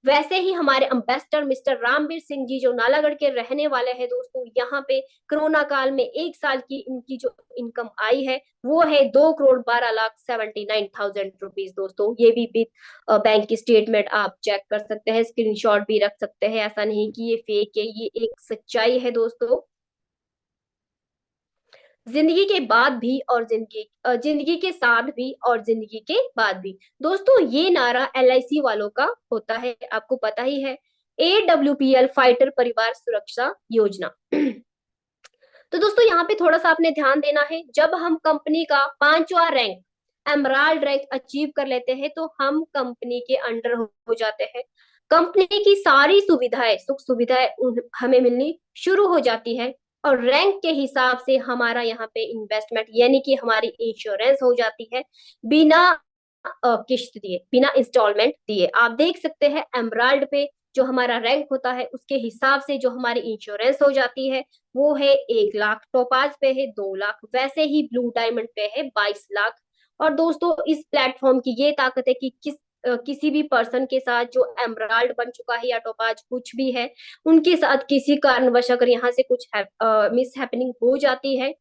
वैसे ही हमारे एम्बेसडर मिस्टर रामबीर सिंह जी जो नालागढ़ के रहने वाले हैं दोस्तों, यहाँ पे कोरोना काल में एक साल की इनकी जो इनकम आई है वो है 2,12,79,000 रुपीज दोस्तों। ये भी विद बैंक की स्टेटमेंट आप चेक कर सकते हैं, स्क्रीनशॉट भी रख सकते हैं, ऐसा नहीं कि ये फेक है, ये एक सच्चाई है दोस्तों। जिंदगी के बाद भी और जिंदगी के साथ भी और जिंदगी के बाद भी। दोस्तों ये नारा LIC वालों का होता है, आपको पता ही है, AWPL फाइटर परिवार सुरक्षा योजना। तो दोस्तों यहाँ पे थोड़ा सा आपने ध्यान देना है, जब हम कंपनी का 5वां रैंक एमराल्ड रैंक अचीव कर लेते हैं तो हम कंपनी के अंडर हो जाते हैं। कंपनी की सारी सुविधाएं सुख सुविधाएं हमें मिलनी शुरू हो जाती है। और रैंक के हिसाब से हमारा यहाँ पे इन्वेस्टमेंट यानी कि हमारी इंश्योरेंस हो जाती है बिना किश्त दिए, बिना इंस्टॉलमेंट दिए। आप देख सकते हैं एमराल्ड पे जो हमारा रैंक होता है उसके हिसाब से जो हमारी इंश्योरेंस हो जाती है वो है 1 लाख, टोपाज पे है 2 लाख, वैसे ही ब्लू डायमंड पे है 22 लाख। और दोस्तों इस प्लेटफॉर्म की ये ताकत है कि किसी भी पर्सन के साथ जो एमराल्ड बन चुका है या टोपाज कुछ भी है, उनके साथ किसी कारणवश अगर यहाँ से कुछ मिस हैपनिंग हो जाती है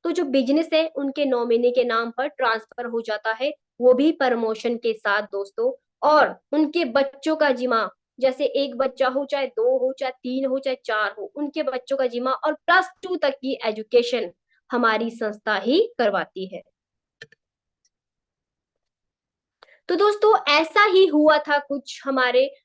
तो जो बिजनेस है उनके नॉमिनी के नाम पर ट्रांसफर हो जाता है, वो भी प्रमोशन के साथ दोस्तों। और उनके बच्चों का जिम्मा, जैसे एक बच्चा हो, चाहे 2 हो, चाहे 3 हो, चाहे 4 हो, उनके बच्चों का जिम्मा और +2 तक की एजुकेशन हमारी संस्था ही करवाती है। तो दोस्तों ऐसा ही हुआ था कुछ हमारे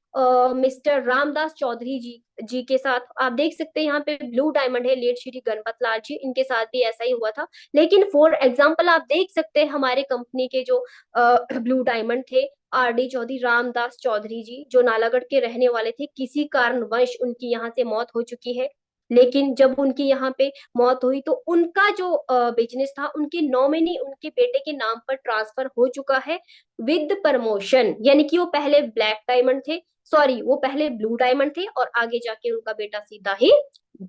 मिस्टर रामदास चौधरी जी के साथ। आप देख सकते हैं यहाँ पे ब्लू डायमंड है लेट श्री गणपत लाल जी, इनके साथ भी ऐसा ही हुआ था। लेकिन फॉर एग्जांपल आप देख सकते हैं हमारे कंपनी के जो ब्लू डायमंड थे RD चौधरी रामदास चौधरी जी जो नालागढ़ के रहने वाले थे, किसी कारणवश उनकी यहाँ से मौत हो चुकी है। लेकिन जब उनकी यहाँ पे मौत हुई तो उनका जो बिजनेस था उनके नॉमिनी उनके बेटे के नाम पर ट्रांसफर हो चुका है विद प्रमोशन। यानी कि वो पहले ब्लैक डायमंड थे, सॉरी वो पहले ब्लू डायमंड थे और आगे जाके उनका बेटा सीधा ही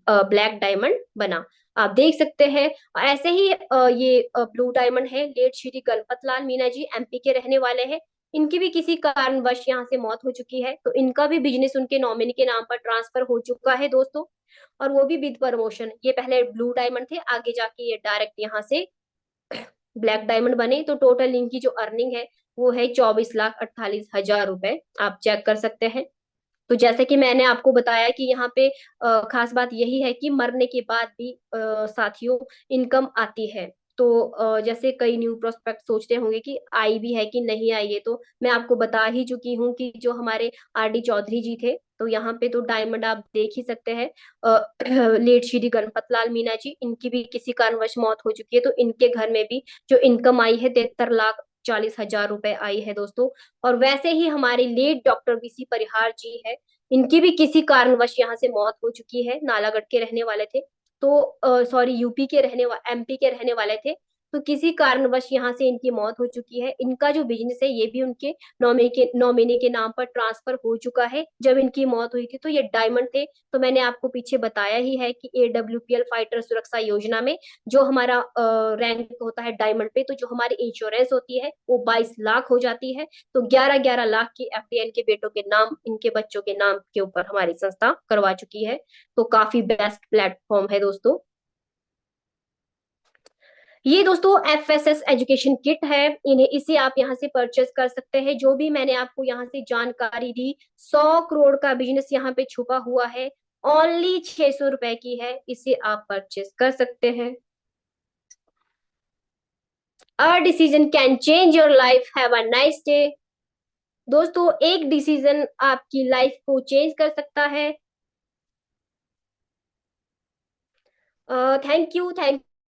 ब्लैक डायमंड बना। आप देख सकते हैं ऐसे ही ये ब्लू डायमंड है लेट श्री गणपत लाल मीना जी MP के रहने वाले हैं। इनकी भी किसी कारणवश यहाँ से मौत हो चुकी है तो इनका भी बिजनेस उनके नॉमिनी के नाम पर ट्रांसफर हो चुका है दोस्तों, और वो भी विद प्रमोशन। ये पहले ब्लू डायमंड थे, आगे जाके ये डायरेक्ट यहाँ से ब्लैक डायमंड बने। तो टोटल इनकी जो अर्निंग है वो है 24,48,000 रुपए, आप चेक कर सकते हैं। तो जैसे कि मैंने आपको बताया कि यहाँ पे खास बात यही है कि मरने के बाद भी साथियों इनकम आती है। तो जैसे कई न्यू प्रोस्पेक्ट सोचते होंगे कि आई भी है कि नहीं आई है, तो मैं आपको बता ही चुकी हूँ कि जो हमारे RD चौधरी जी थे, तो यहाँ पे तो डायमंड आप देख ही सकते हैं। लेट श्री गणपत लाल मीना जी, इनकी भी किसी कारणवश मौत हो चुकी है, तो इनके घर में भी जो इनकम आई है 73,40,000 रुपए आई है दोस्तों। और वैसे ही हमारे लेट डॉक्टर VC परिहार जी है, इनकी भी किसी कारणवश यहाँ से मौत हो चुकी है। नालागढ़ के रहने वाले थे, तो सॉरी यूपी के MP के रहने वाले थे, तो किसी कारणवश यहाँ से इनकी मौत हो चुकी है। इनका जो बिजनेस है ये भी उनके नॉमिनी के नाम पर ट्रांसफर हो चुका है। जब इनकी मौत हुई थी तो ये डायमंड थे, तो मैंने आपको पीछे बताया ही है कि AWPL फाइटर सुरक्षा योजना में जो हमारा रैंक होता है डायमंड पे, तो जो हमारी इंश्योरेंस होती है वो 22 लाख हो जाती है। तो 11-11 लाख की FD इनके बेटों के नाम, इनके बच्चों के नाम के ऊपर हमारी संस्था करवा चुकी है। तो काफी बेस्ट प्लेटफॉर्म है दोस्तों। ये दोस्तों FSS एजुकेशन किट है, इसे आप यहाँ से परचेस कर सकते हैं। जो भी मैंने आपको यहाँ से जानकारी दी, 100 करोड़ का बिजनेस यहाँ पे छुपा हुआ है, ओनली 600 रुपए की है, इसे आप परचेस कर सकते हैं। A decision can change your life, have a nice day. दोस्तों एक डिसीजन आपकी लाइफ को चेंज कर सकता है। Thank you.